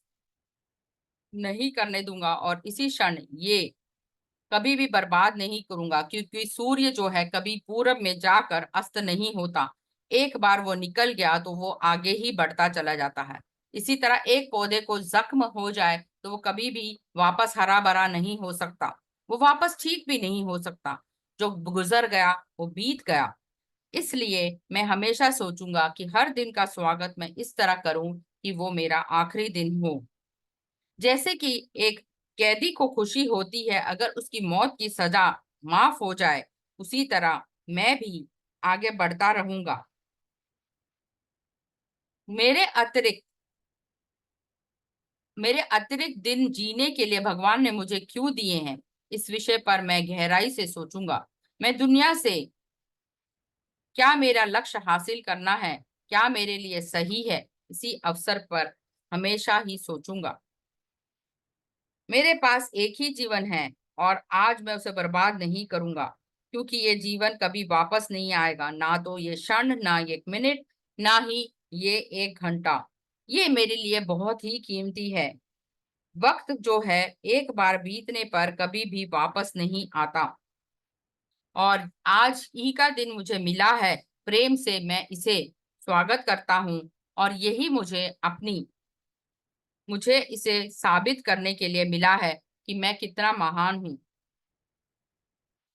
नहीं करने दूंगा और इसी क्षण ये कभी भी बर्बाद नहीं करूंगा, क्योंकि सूर्य जो है कभी पूरब में जाकर अस्त नहीं होता। एक बार वो निकल गया तो वो आगे ही बढ़ता चला जाता है। इसी तरह एक पौधे को जख्म हो जाए तो वो कभी भी वापस हरा भरा नहीं हो सकता, वो वापस ठीक भी नहीं हो सकता। जो गुजर गया वो बीत गया। इसलिए मैं हमेशा सोचूंगा कि हर दिन का स्वागत मैं इस तरह करूं कि वो मेरा आखिरी दिन हो। जैसे कि एक कैदी को खुशी होती है अगर उसकी मौत की सजा माफ हो जाए, उसी तरह मैं भी आगे बढ़ता रहूंगा। मेरे अतिरिक्त मेरे अतिरिक्त दिन जीने के लिए भगवान ने मुझे क्यों दिए हैं, इस विषय पर मैं गहराई से सोचूंगा। मैं दुनिया से क्या मेरा लक्ष्य हासिल करना है, क्या मेरे लिए सही है, इसी अवसर पर हमेशा ही सोचूंगा। मेरे पास एक ही जीवन है और आज मैं उसे बर्बाद नहीं करूंगा, क्योंकि ये जीवन कभी वापस नहीं आएगा, ना तो ये क्षण, ना ये एक मिनट, ना ही ये एक घंटा। ये मेरे लिए बहुत ही कीमती है। वक्त जो है एक बार बीतने पर कभी भी वापस नहीं आता, और आज ही का दिन मुझे मिला है। प्रेम से मैं इसे स्वागत करता हूँ, और यही मुझे इसे साबित करने के लिए मिला है कि मैं कितना महान हूँ।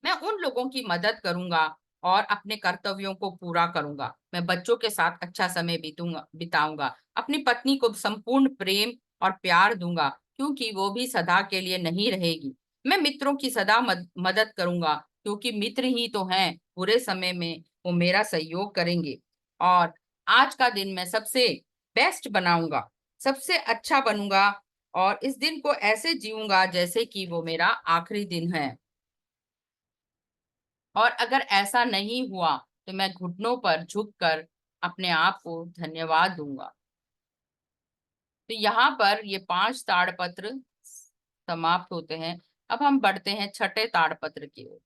मैं उन लोगों की मदद करूंगा और अपने कर्तव्यों को पूरा करूंगा। मैं बच्चों के साथ अच्छा समय बिताऊंगा, अपनी पत्नी को संपूर्ण प्रेम और प्यार दूंगा, क्योंकि वो भी सदा के लिए नहीं रहेगी। मैं मित्रों की सदा मदद करूंगा, क्योंकि मित्र ही तो हैं, बुरे समय में वो मेरा सहयोग करेंगे। और आज का दिन मैं सबसे बेस्ट बनाऊंगा, सबसे अच्छा बनूंगा, और इस दिन को ऐसे जीऊंगा जैसे कि वो मेरा आखिरी दिन है। और अगर ऐसा नहीं हुआ तो मैं घुटनों पर झुककर अपने आप को धन्यवाद दूंगा। तो यहाँ पर ये 5 ताड़पत्र समाप्त होते हैं। अब हम बढ़ते हैं छठे ताड़पत्र की ओर।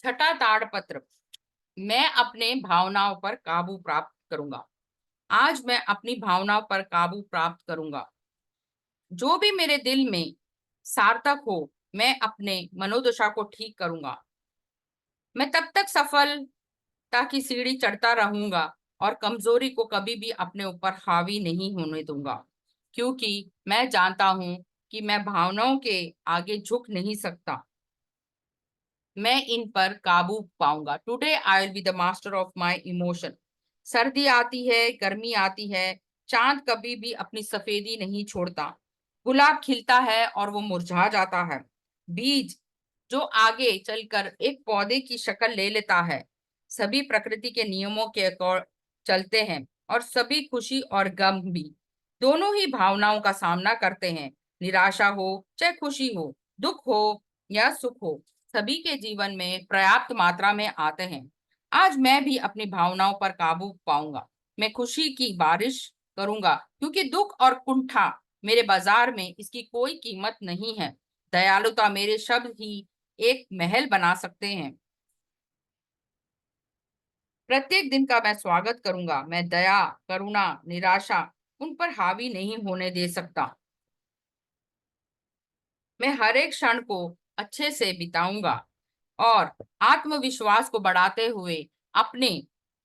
छठा ताड़पत्र, मैं अपने भावनाओं पर काबू प्राप्त करूंगा। आज मैं अपनी भावनाओं पर काबू प्राप्त करूंगा। जो भी मेरे दिल में सार्थक हो, मैं अपने मनोदशा को ठीक करूंगा। मैं तब तक सफलता की सीढ़ी चढ़ता रहूंगा और कमजोरी को कभी भी अपने ऊपर हावी नहीं होने दूंगा, क्योंकि मैं जानता हूं कि मैं भावनाओं के आगे झुक नहीं सकता। मैं इन पर काबू पाऊंगा। Today I will be the master of my emotion. सर्दी आती है, गर्मी आती है, चांद कभी भी अपनी सफेदी नहीं छोड़ता। गुलाब खिलता है और वो मुरझा जाता है। बीज जो आगे चलकर एक पौधे की शक्ल ले लेता है। सभी प्रकृति के नियमों के अकॉर्ड चलते हैं, और सभी खुशी और गम भी दोनों ही भावनाओं का सामना करते हैं। निराशा हो चाहे खुशी हो, दुख हो या सुख हो, सभी के जीवन में पर्याप्त मात्रा में आते हैं। आज मैं भी अपनी भावनाओं पर काबू पाऊंगा। मैं खुशी की बारिश करूंगा, क्योंकि दुख और कुंठा मेरे बाजार में इसकी कोई कीमत नहीं है। दयालुता मेरे शब्द ही एक महल बना सकते हैं। प्रत्येक दिन का मैं स्वागत करूंगा। मैं दया, करुणा, निराशा उन पर हावी नहीं होने दे सकता। मैं हर एक क्षण को अच्छे से बिताऊंगा, और आत्मविश्वास को बढ़ाते हुए अपने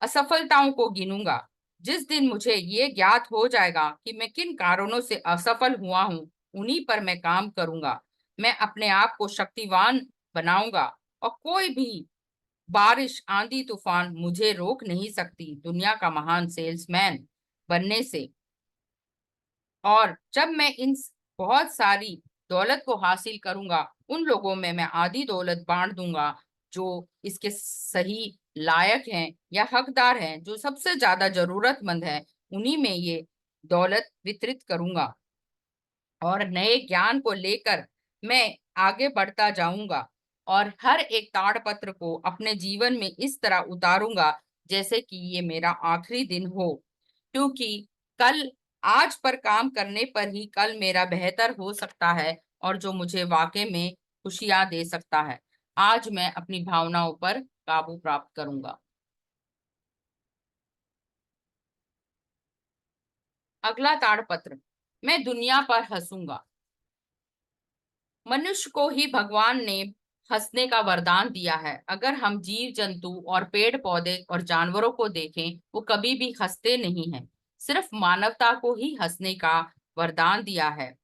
असफलताओं को गिनूंगा। जिस दिन मुझे ये ज्ञात हो जाएगा कि मैं किन कारणों से असफल हुआ हूँ, उन्हीं पर मैं काम करूंगा। मैं अपने आप को शक्तिवान बनाऊंगा, और कोई भी बारिश, आंधी, तूफान मुझे रोक नहीं सकती दुनिया का महान सेल्समैन बनने से। और जब मैं इन बहुत सारी दौलत को हासिल करूंगा, उन लोगों में मैं आधी दौलत बांट दूंगा जो इसके सही लायक हैं या हकदार हैं, जो सबसे ज्यादा जरूरतमंद है, उन्हीं में ये दौलत वितरित करूंगा। और नए ज्ञान को लेकर मैं आगे बढ़ता जाऊंगा, और हर एक ताड़पत्र को अपने जीवन में इस तरह उतारूंगा जैसे कि ये मेरा आखिरी दिन हो, क्योंकि कल आज पर काम करने पर ही कल मेरा बेहतर हो सकता है, और जो मुझे वाकई में खुशियां दे सकता है। आज मैं अपनी भावनाओं पर काबू प्राप्त करूंगा। अगला ताड़पत्र, मैं दुनिया पर हंसूंगा। मनुष्य को ही भगवान ने हंसने का वरदान दिया है। अगर हम जीव जंतु और पेड़ पौधे और जानवरों को देखें, वो कभी भी हंसते नहीं हैं। सिर्फ मानवता को ही हंसने का वरदान दिया है।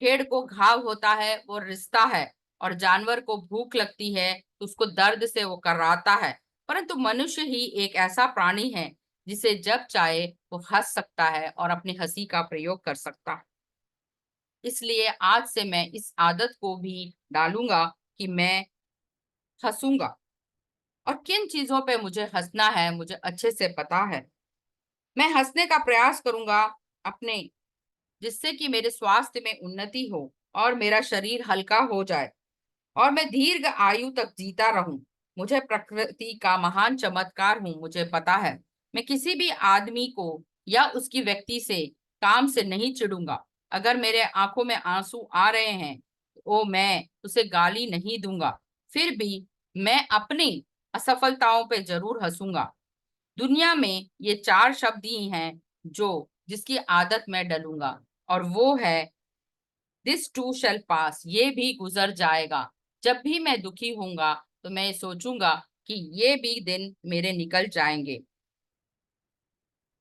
भेड़ को घाव होता है वो रिसता है, और जानवर को भूख लगती है तो उसको दर्द से वो कराता है। परंतु मनुष्य ही एक ऐसा प्राणी है जिसे जब चाहे वो हंस सकता है और अपनी हंसी का प्रयोग कर सकता है। इसलिए आज से मैं इस आदत को भी डालूंगा कि मैं हंसूंगा। और किन चीजों पे मुझे हंसना है मुझे अच्छे से पता है। मैं हंसने का प्रयास करूंगा अपने, जिससे कि मेरे स्वास्थ्य में उन्नति हो और मेरा शरीर हल्का हो जाए और मैं दीर्घ आयु तक जीता रहूं। मुझे प्रकृति का महान चमत्कार हूं, मुझे पता है। मैं किसी भी आदमी को या उसकी व्यक्ति से काम से नहीं चिढ़ूंगा। अगर मेरे आंखों में आंसू आ रहे हैं तो मैं उसे गाली नहीं दूंगा। फिर भी मैं अपनी असफलताओं पे जरूर हंसूंगा। दुनिया में ये चार शब्द ही हैं जो जिसकी आदत मैं डलूंगा, और वो है दिस टू शैल पास, ये भी गुजर जाएगा। जब भी मैं दुखी होऊंगा तो मैं सोचूंगा कि ये भी दिन मेरे निकल जाएंगे।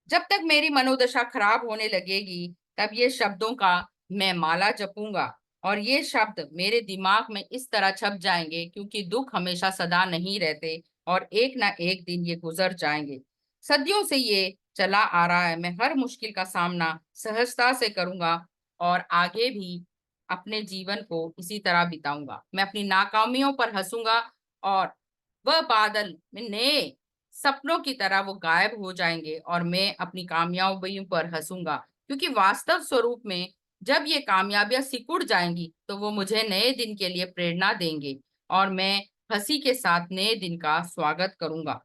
जब तक मेरी मनोदशा खराब होने लगेगी तब ये शब्दों का मैं माला जपूंगा, और ये शब्द मेरे दिमाग में इस तरह छप जाएंगे, क्योंकि दुख हमेशा सदा नहीं रहते और एक ना एक दिन ये गुजर जाएंगे। सदियों से ये चला आ रहा है। मैं हर मुश्किल का सामना सहजता से करूंगा और आगे भी अपने जीवन को इसी तरह बिताऊंगा। मैं अपनी नाकामियों पर हंसूंगा और वह बादल में नए सपनों की तरह वो गायब हो जाएंगे और मैं अपनी कामयाबियों पर हंसूंगा, क्योंकि वास्तव स्वरूप में जब ये कामयाबियां सिकुड़ जाएंगी तो वो मुझे नए दिन के लिए प्रेरणा देंगे और मैं हंसी के साथ नए दिन का स्वागत करूंगा।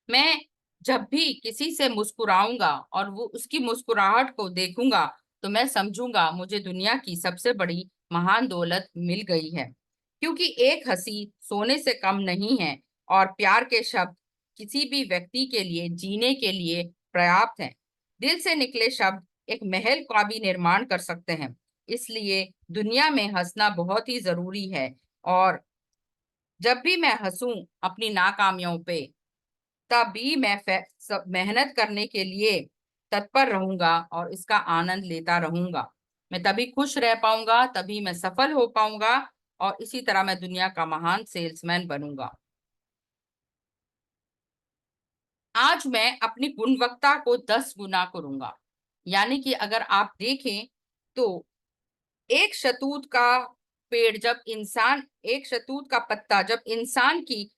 मैं जब भी किसी से मुस्कुराऊंगा और वो उसकी मुस्कुराहट को देखूंगा तो मैं समझूंगा मुझे दुनिया की सबसे बड़ी महान दौलत मिल गई है, क्योंकि एक हंसी सोने से कम नहीं है और प्यार के शब्द किसी भी व्यक्ति के लिए जीने के लिए पर्याप्त हैं। दिल से निकले शब्द एक महल का भी निर्माण कर सकते हैं। इसलिए दुनिया में हंसना बहुत ही जरूरी है, और जब भी मैं हंसूं अपनी नाकामियों पे तभी मैं मेहनत करने के लिए तत्पर रहूंगा और इसका आनंद लेता रहूंगा। मैं तभी खुश रह पाऊंगा, तभी मैं सफल हो पाऊंगा, और इसी तरह मैं दुनिया का महान सेल्समैन बनूंगा। आज मैं अपनी गुणवत्ता को 10 गुना करूंगा। यानी कि अगर आप देखें तो एक शतूत का पेड़ जब इंसान एक शतूत का पत्ता जब इंसान की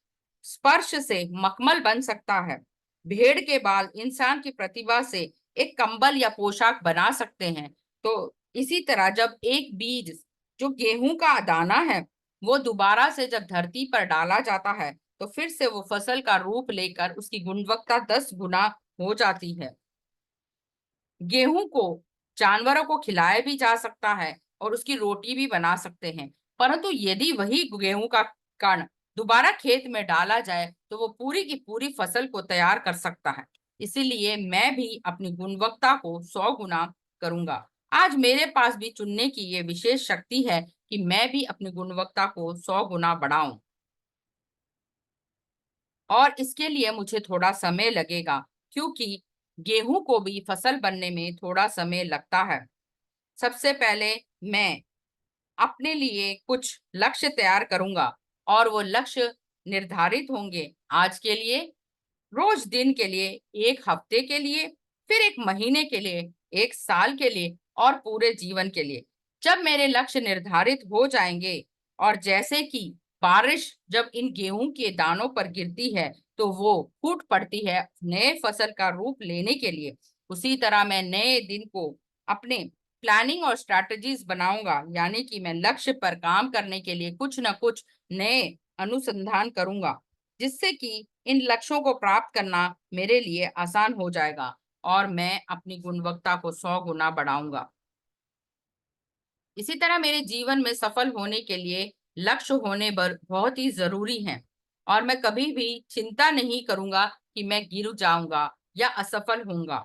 स्पर्श से मखमल बन सकता है, भेड़ के बाल इंसान की प्रतिभा से एक कंबल या पोशाक बना सकते हैं, तो इसी तरह जब एक बीज जो गेहूं का दाना है वो दोबारा से जब धरती पर डाला जाता है तो फिर से वो फसल का रूप लेकर उसकी गुणवत्ता 10 गुना हो जाती है। गेहूं को जानवरों को खिलाया भी जा सकता है और उसकी रोटी भी बना सकते हैं, परंतु यदि वही गेहूं का कण दोबारा खेत में डाला जाए तो वो पूरी की पूरी फसल को तैयार कर सकता है। इसीलिए मैं भी अपनी गुणवत्ता को 100 गुना करूंगा। आज मेरे पास भी चुनने की ये विशेष शक्ति है कि मैं भी अपनी गुणवत्ता को 100 गुना बढ़ाऊं, और इसके लिए मुझे थोड़ा समय लगेगा, क्योंकि गेहूं को भी फसल बनने में थोड़ा समय लगता है। सबसे पहले मैं अपने लिए कुछ लक्ष्य तैयार करूंगा, और वो लक्ष्य निर्धारित होंगे आज के लिए, रोज दिन के लिए, एक हफ्ते के लिए, फिर एक महीने के लिए, एक साल के लिए और पूरे जीवन के लिए। जब मेरे लक्ष्य निर्धारित हो जाएंगे और जैसे कि बारिश जब इन गेहूं के दानों पर गिरती है तो वो फूट पड़ती है नए फसल का रूप लेने के लिए, उसी तरह मैं नए दिन को अपने प्लानिंग और स्ट्रैटेजीज बनाऊंगा। यानी कि मैं लक्ष्य पर काम करने के लिए कुछ ना कुछ नए अनुसंधान करूंगा, जिससे कि इन लक्ष्यों को प्राप्त करना मेरे लिए आसान हो जाएगा और मैं अपनी गुणवत्ता को 100 गुना बढ़ाऊंगा। इसी तरह मेरे जीवन में सफल होने के लिए लक्ष्य होने बहुत ही जरूरी हैं, और मैं कभी भी चिंता नहीं करूंगा कि मैं गिर जाऊंगा या असफल होऊंगा।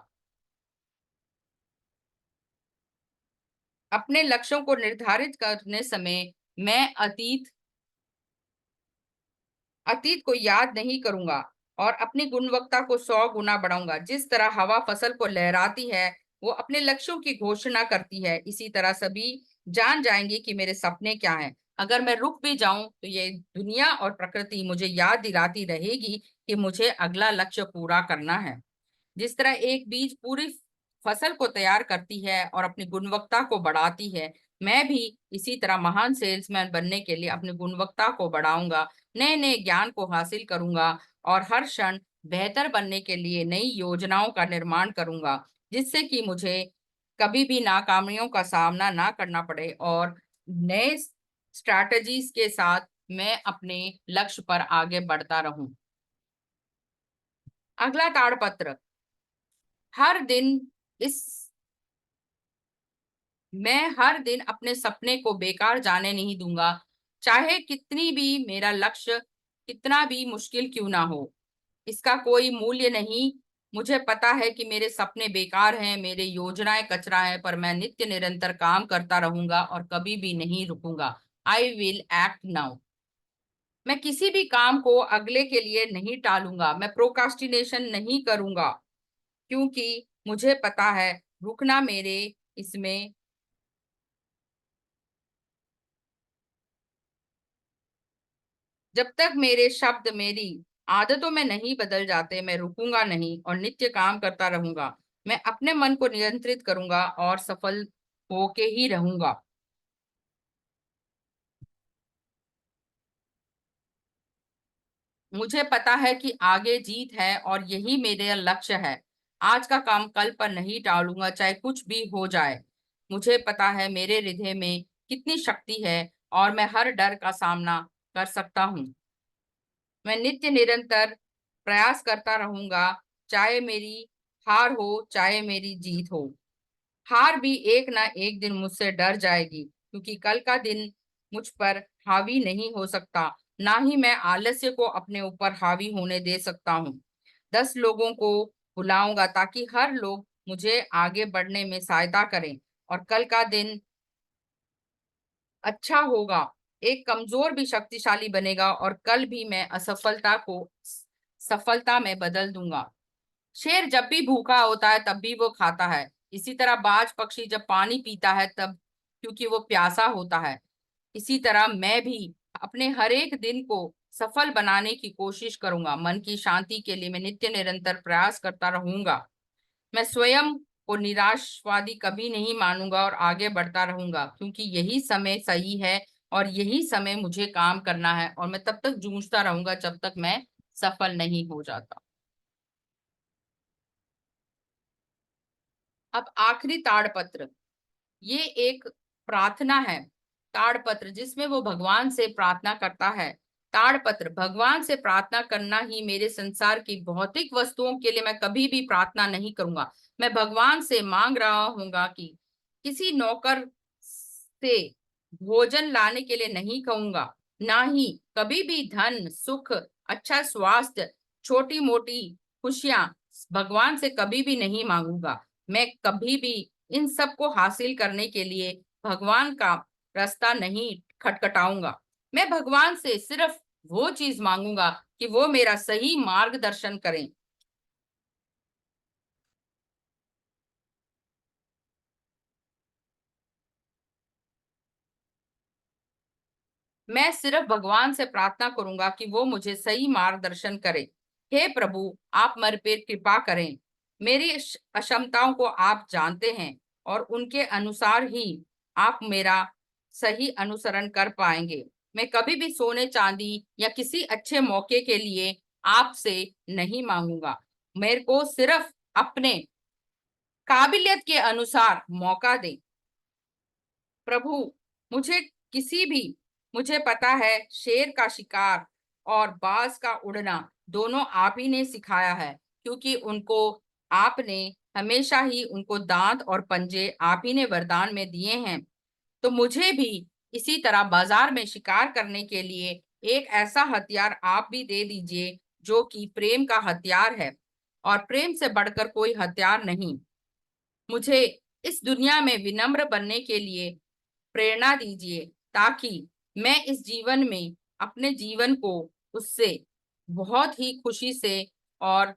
अपने लक्ष्यों को निर्धारित करने समय मैं अतीत को याद नहीं करूंगा और अपनी गुणवत्ता को 100 गुना बढ़ाऊंगा। जिस तरह हवा फसल को लहराती है वो अपने लक्ष्यों की घोषणा करती है, इसी तरह सभी जान जाएंगे कि मेरे सपने क्या हैं। अगर मैं रुक भी जाऊं तो ये दुनिया और प्रकृति मुझे याद दिलाती रहेगी कि मुझे अगला लक्ष्य पूरा करना है। जिस तरह एक बीज पूरी फसल को तैयार करती है और अपनी गुणवत्ता को बढ़ाती है, मैं भी इसी तरह महान सेल्समैन बनने के लिए अपनी गुणवत्ता को बढ़ाऊंगा, नए नए ज्ञान को हासिल करूंगा और हर क्षण बेहतर बनने के लिए नई योजनाओं का निर्माण करूंगा, जिससे कि मुझे कभी भी नाकामियों का सामना ना करना पड़े और नए स्ट्रैटेजीज के साथ मैं अपने लक्ष्य पर आगे बढ़ता रहूं। अगला ताड़पत्र। हर दिन इस मैं हर दिन अपने सपने को बेकार जाने नहीं दूंगा, चाहे कितनी भी मेरा लक्ष्य कितना भी मुश्किल क्यों ना हो। इसका कोई मूल्य नहीं। मुझे पता है कि मेरे सपने बेकार हैं, मेरी योजनाएं कचरा है, पर मैं नित्य निरंतर काम करता रहूंगा और कभी भी नहीं रुकूंगा। I will act now. मैं किसी भी काम को अगले के लिए नहीं टालूंगा, मैं प्रोकास्टिनेशन नहीं करूंगा, क्योंकि मुझे पता है रुकना मेरे इसमें जब तक मेरे शब्द मेरी आदतों में नहीं बदल जाते, मैं रुकूंगा नहीं और नित्य काम करता रहूंगा। मैं अपने मन को नियंत्रित करूंगा और सफल होके ही रहूंगा। मुझे पता है कि आगे जीत है और यही मेरे लक्ष्य है। आज का काम कल पर नहीं टालूंगा, चाहे कुछ भी हो जाए। मुझे पता है मेरे हृदय में कितनी शक्ति है और मैं हर डर का सामना कर सकता हूँ। मैं नित्य निरंतर प्रयास करता रहूंगा, चाहे मेरी हार हो चाहे मेरी जीत हो। हार भी एक ना एक दिन मुझसे डर जाएगी, क्योंकि कल का दिन मुझ पर हावी नहीं हो सकता। ना ही मैं आलस्य को अपने ऊपर हावी होने दे सकता हूँ। 10 लोगों को बुलाऊंगा ताकि हर लोग मुझे आगे बढ़ने में सहायता करें और कल का दिन अच्छा होगा। एक कमजोर भी शक्तिशाली बनेगा और कल भी मैं असफलता को सफलता में बदल दूंगा। शेर जब भी भूखा होता है तब भी वो खाता है। इसी तरह बाज पक्षी जब पानी पीता है तब क्योंकि वो प्यासा होता है। इसी तरह मैं भी अपने हर एक दिन को सफल बनाने की कोशिश करूंगा। मन की शांति के लिए मैं नित्य निरंतर प्रयास करता रहूंगा। मैं स्वयं को निराशवादी कभी नहीं मानूंगा और आगे बढ़ता रहूंगा, क्योंकि यही समय सही है और यही समय मुझे काम करना है और मैं तब तक जूझता रहूंगा जब तक मैं सफल नहीं हो जाता। अब आखिरी ताड़पत्र। ये एक प्रार्थना है। ताड़पत्र जिसमें वो भगवान से प्रार्थना करता है। ताड़पत्र। भगवान से प्रार्थना करना ही मेरे संसार की भौतिक वस्तुओं के लिए मैं कभी भी प्रार्थना नहीं करूंगा। मैं भगवान से मांग रहा हूंगा कि किसी नौकर से भोजन लाने के लिए नहीं कहूंगा। ना ही कभी भी धन सुख अच्छा स्वास्थ्य छोटी मोटी खुशियां भगवान से कभी भी नहीं मांगूंगा। मैं कभी भी इन सब को हासिल करने के लिए भगवान का रास्ता नहीं खटखटाऊंगा। मैं भगवान से सिर्फ वो चीज मांगूंगा कि वो मेरा सही मार्गदर्शन करें। मैं सिर्फ भगवान से प्रार्थना करूंगा कि वो मुझे सही मार्गदर्शन करे। हे प्रभु, आप मेरे पे कृपा करें। मेरी अक्षमताओं को आप जानते हैं और उनके अनुसार ही आप मेरा सही अनुसरण कर पाएंगे। मैं कभी भी सोने चांदी या किसी अच्छे मौके के लिए आपसे नहीं मांगूंगा। मेरे को सिर्फ अपने काबिलियत के अनुसार मौका दें। प्रभु, मुझे किसी भी मुझे पता है शेर का शिकार और बाज का उड़ना दोनों आप ही ने सिखाया है, क्योंकि उनको आपने हमेशा ही उनको दांत और पंजे आप ही ने वरदान में दिए हैं। तो मुझे भी इसी तरह बाजार में शिकार करने के लिए एक ऐसा हथियार आप भी दे दीजिए जो कि प्रेम का हथियार है, और प्रेम से बढ़कर कोई हथियार नहीं। मुझे इस दुनिया में विनम्र बनने के लिए प्रेरणा दीजिए, ताकि मैं इस जीवन में अपने जीवन को उससे बहुत ही खुशी से और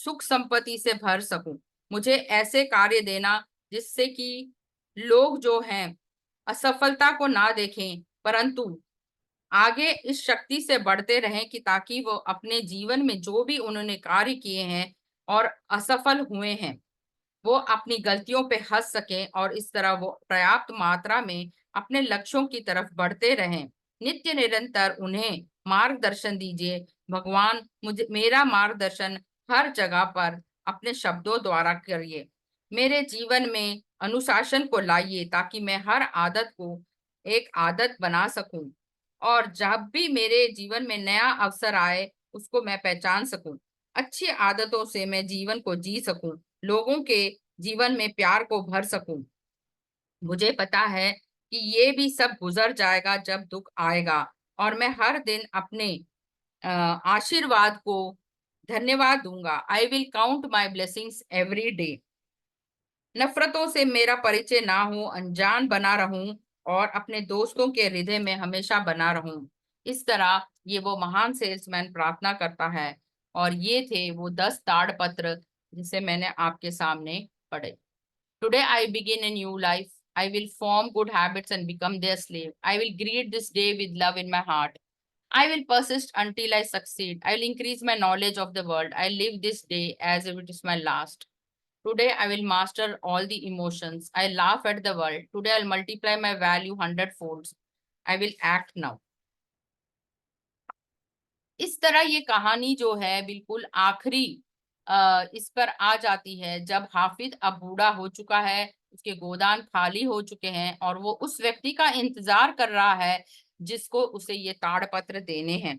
सुख संपत्ति से भर सकूं। मुझे ऐसे कार्य देना जिससे कि लोग जो हैं असफलता को ना देखें, परंतु आगे इस शक्ति से बढ़ते रहें कि ताकि वो अपने जीवन में जो भी उन्होंने कार्य किए हैं और असफल हुए हैं, वो अपनी गलतियों पे हंस सकें और इस तरह वो पर्याप्त मात्रा में अपने लक्ष्यों की तरफ बढ़ते रहें। नित्य निरंतर उन्हें मार्गदर्शन दीजिए। भगवान, मुझे मेरा मार्गदर्शन हर जगह पर अपने शब्दों द्वारा करिए। मेरे जीवन में अनुशासन को लाइए ताकि मैं हर आदत को एक आदत बना सकूं और जब भी मेरे जीवन में नया अवसर आए उसको मैं पहचान सकूं। अच्छी आदतों से मैं जीवन को जी सकूं, लोगों के जीवन में प्यार को भर सकूं। मुझे पता है कि ये भी सब गुजर जाएगा जब दुख आएगा, और मैं हर दिन अपने आशीर्वाद को धन्यवाद दूंगा। I will count my blessings every day. नफरतों से मेरा परिचय ना हो, अनजान बना रहूं और अपने दोस्तों के हृदय में हमेशा बना रहूं। इस तरह ये वो महान सेल्समैन प्रार्थना करता है। और ये थे वो 10 ताड़पत्र जिसे मैंने आपके सामने पढ़े। Today I begin a new life. I will form good habits and become their slave. I will greet this day with love in my heart. I will persist until I succeed. I will increase my knowledge of the world. I live this day as if it is my last. Today I will master all the emotions. I laugh at the world. Today I'll multiply my value 100 folds. I will act now. इस तरह ये कहानी जो है बिल्कुल आखिरी इस पर आ जाती है जब हाफिज अब बूढ़ा हो चुका है, उसके गोदान खाली हो चुके हैं और वो उस व्यक्ति का इंतजार कर रहा है जिसको उसे ये ताड़पत्र देने हैं।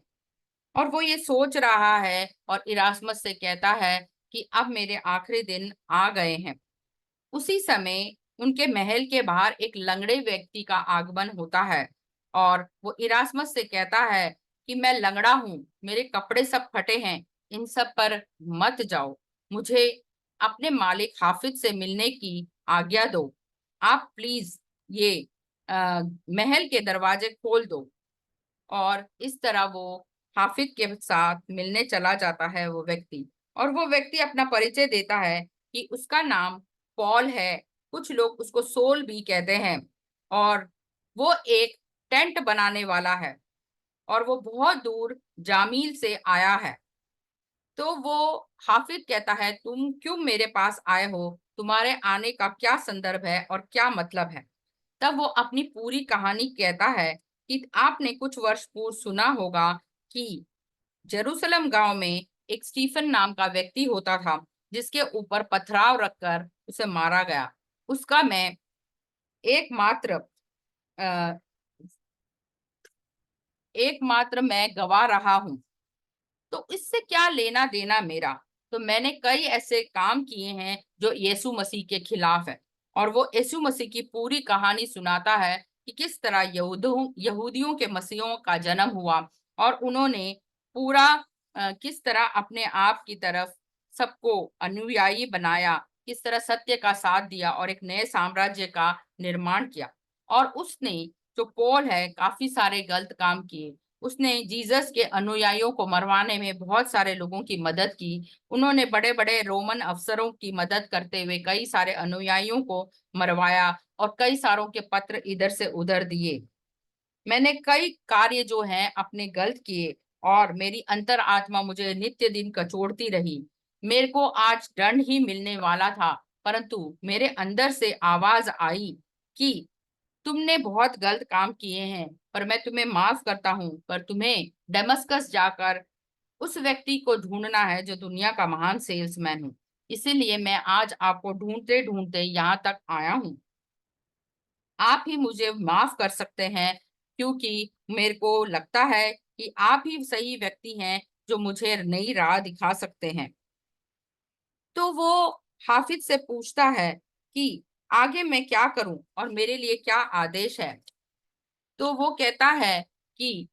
और वो ये सोच रहा है और इरास्मस से कहता है कि अब मेरे आखिरी दिन आ गए हैं। उसी समय उनके महल के बाहर एक लंगड़े व्यक्ति का आगमन होता है और वो इरास्मस से कहता है कि मैं लंगड़ा हूँ, मेरे कपड़े सब फटे हैं, इन सब पर मत जाओ, मुझे अपने मालिक हाफिज से मिलने की आज्ञा दो। आप प्लीज ये महल के दरवाजे खोल दो। और इस तरह वो हाफिज के साथ मिलने चला जाता है वो व्यक्ति। और वो व्यक्ति अपना परिचय देता है कि उसका नाम पॉल है, कुछ लोग उसको सोल भी कहते हैं, और वो एक टेंट बनाने वाला है और वो बहुत दूर जामील से आया है। तो वो हाफिज कहता है, तुम क्यों मेरे पास आए हो, तुम्हारे आने का क्या संदर्भ है और क्या मतलब है। तब वो अपनी पूरी कहानी कहता है कि आपने कुछ वर्ष पूर्व सुना होगा कि जेरूसलम गांव में एक स्टीफन नाम का व्यक्ति होता था जिसके ऊपर पथराव रखकर उसे मारा गया। उसका मैं एकमात्र अ, एकमात्र मैं गवाह रहा हूँ। तो इससे क्या लेना देना मेरा। तो मैंने कई ऐसे काम किए हैं जो यीशु मसीह के खिलाफ है। और वो यीशु मसीह की पूरी कहानी सुनाता है कि किस तरह यहूदियों के मसीहों का जन्म हुआ और उन्होंने पूरा किस तरह अपने आप की तरफ सबको अनुयायी बनाया, किस तरह सत्य का साथ दिया और एक नए साम्राज्य का निर्माण किया। और उसने, जो पॉल है, काफी सारे गलत काम किए। उसने जीसस के अनुयायियों को मरवाने में बहुत सारे लोगों की मदद की। उन्होंने बड़े बड़े रोमन अफसरों की मदद करते हुए कई सारे अनुयायियों को मरवाया और कई सारों के पत्र इधर से उधर दिए। मैंने कई कार्य जो हैं अपने गलत किए और मेरी अंतर आत्मा मुझे नित्य दिन कचोड़ती रही। मेरे को आज दंड ही मिलने वाला था, परंतु मेरे अंदर से आवाज आई कि तुमने बहुत गलत काम किए हैं, पर मैं तुम्हें माफ करता हूँ, पर तुम्हें दमस्कस जाकर उस व्यक्ति को ढूंढना है जो दुनिया का महान सेल्समैन हूँ। इसीलिए मैं आज आपको ढूंढते ढूंढते यहाँ तक आया हूँ। आप ही मुझे माफ कर सकते हैं, क्योंकि मेरे को लगता है कि आप ही सही व्यक्ति हैं जो मुझे नई राह दिखा सकते हैं। तो वो हाफिज से पूछता है कि आगे मैं क्या करूं और मेरे लिए क्या आदेश है। तो वो कहता है कि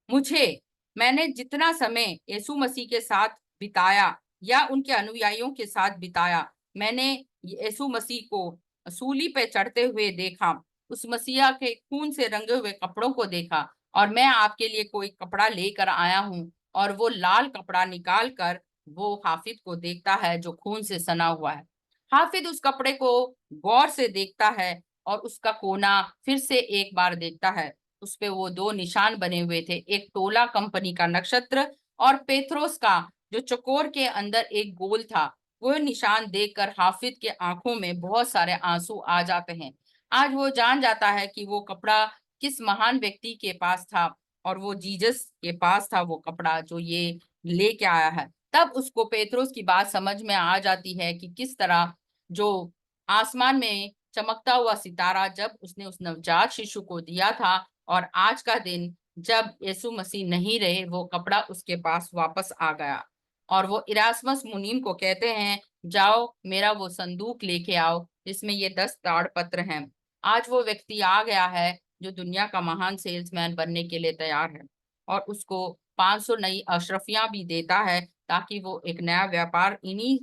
मुझे, मैंने जितना समय यीशु मसीह के साथ बिताया या उनके अनुयायियों के साथ बिताया, मैंने यीशु मसीह को सूली पे चढ़ते हुए देखा, उस मसीहा के खून से रंगे हुए कपड़ों को देखा, और मैं आपके लिए कोई कपड़ा लेकर आया हूँ। और वो लाल कपड़ा निकाल कर वो हाफिज को देखता है जो खून से सना हुआ है। हाफिज उस कपड़े को गौर से देखता है और उसका कोना फिर से एक बार देखता है। उस पे वो दो निशान बने हुए थे, एक टोला कंपनी का नक्षत्र और पेथरोस का जो चकोर के अंदर एक गोल था। वो निशान देखकर हाफिज के आंखों में बहुत सारे आंसू आ जाते हैं। आज वो जान जाता है कि वो कपड़ा किस महान व्यक्ति के पास था, और वो जीसस के पास था वो कपड़ा जो ये लेके आया है। तब उसको पेत्रोस की बात समझ में आ जाती है कि किस तरह जो आसमान में चमकता हुआ सितारा जब उसने उस नवजात शिशु को दिया था, और आज का दिन जब यीशु मसीह नहीं रहे, वो कपड़ा उसके पास वापस आ गया। और वो इरास्मस मुनीम को कहते हैं, जाओ मेरा वो संदूक लेके आओ जिसमें ये 10 ताड़ पत्र हैं। आज वो व्यक्ति आ गया है जो दुनिया का महान सेल्समैन बनने के लिए तैयार है, और उसको 500 नई अशरफियां भी देता है ताकि वो एक नया व्यापार इन्हीं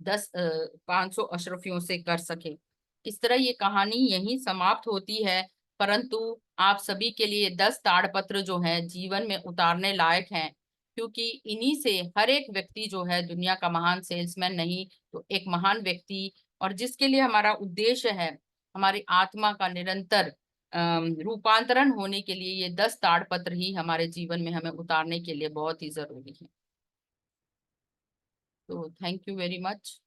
500 अशरफियों से कर सके। इस तरह ये कहानी यहीं समाप्त होती है, परंतु आप सभी के लिए 10 ताड़पत्र जो हैं जीवन में उतारने लायक हैं, क्योंकि इन्हीं से हर एक व्यक्ति जो है दुनिया का महान सेल्समैन नहीं तो एक महान व्यक्ति, और जिसके लिए हमारा उद्देश्य है हमारी आत्मा का निरंतर रूपांतरण होने के लिए, ये 10 ताड़पत्र ही हमारे जीवन में हमें उतारने के लिए बहुत ही जरूरी है। तो थैंक यू वेरी मच।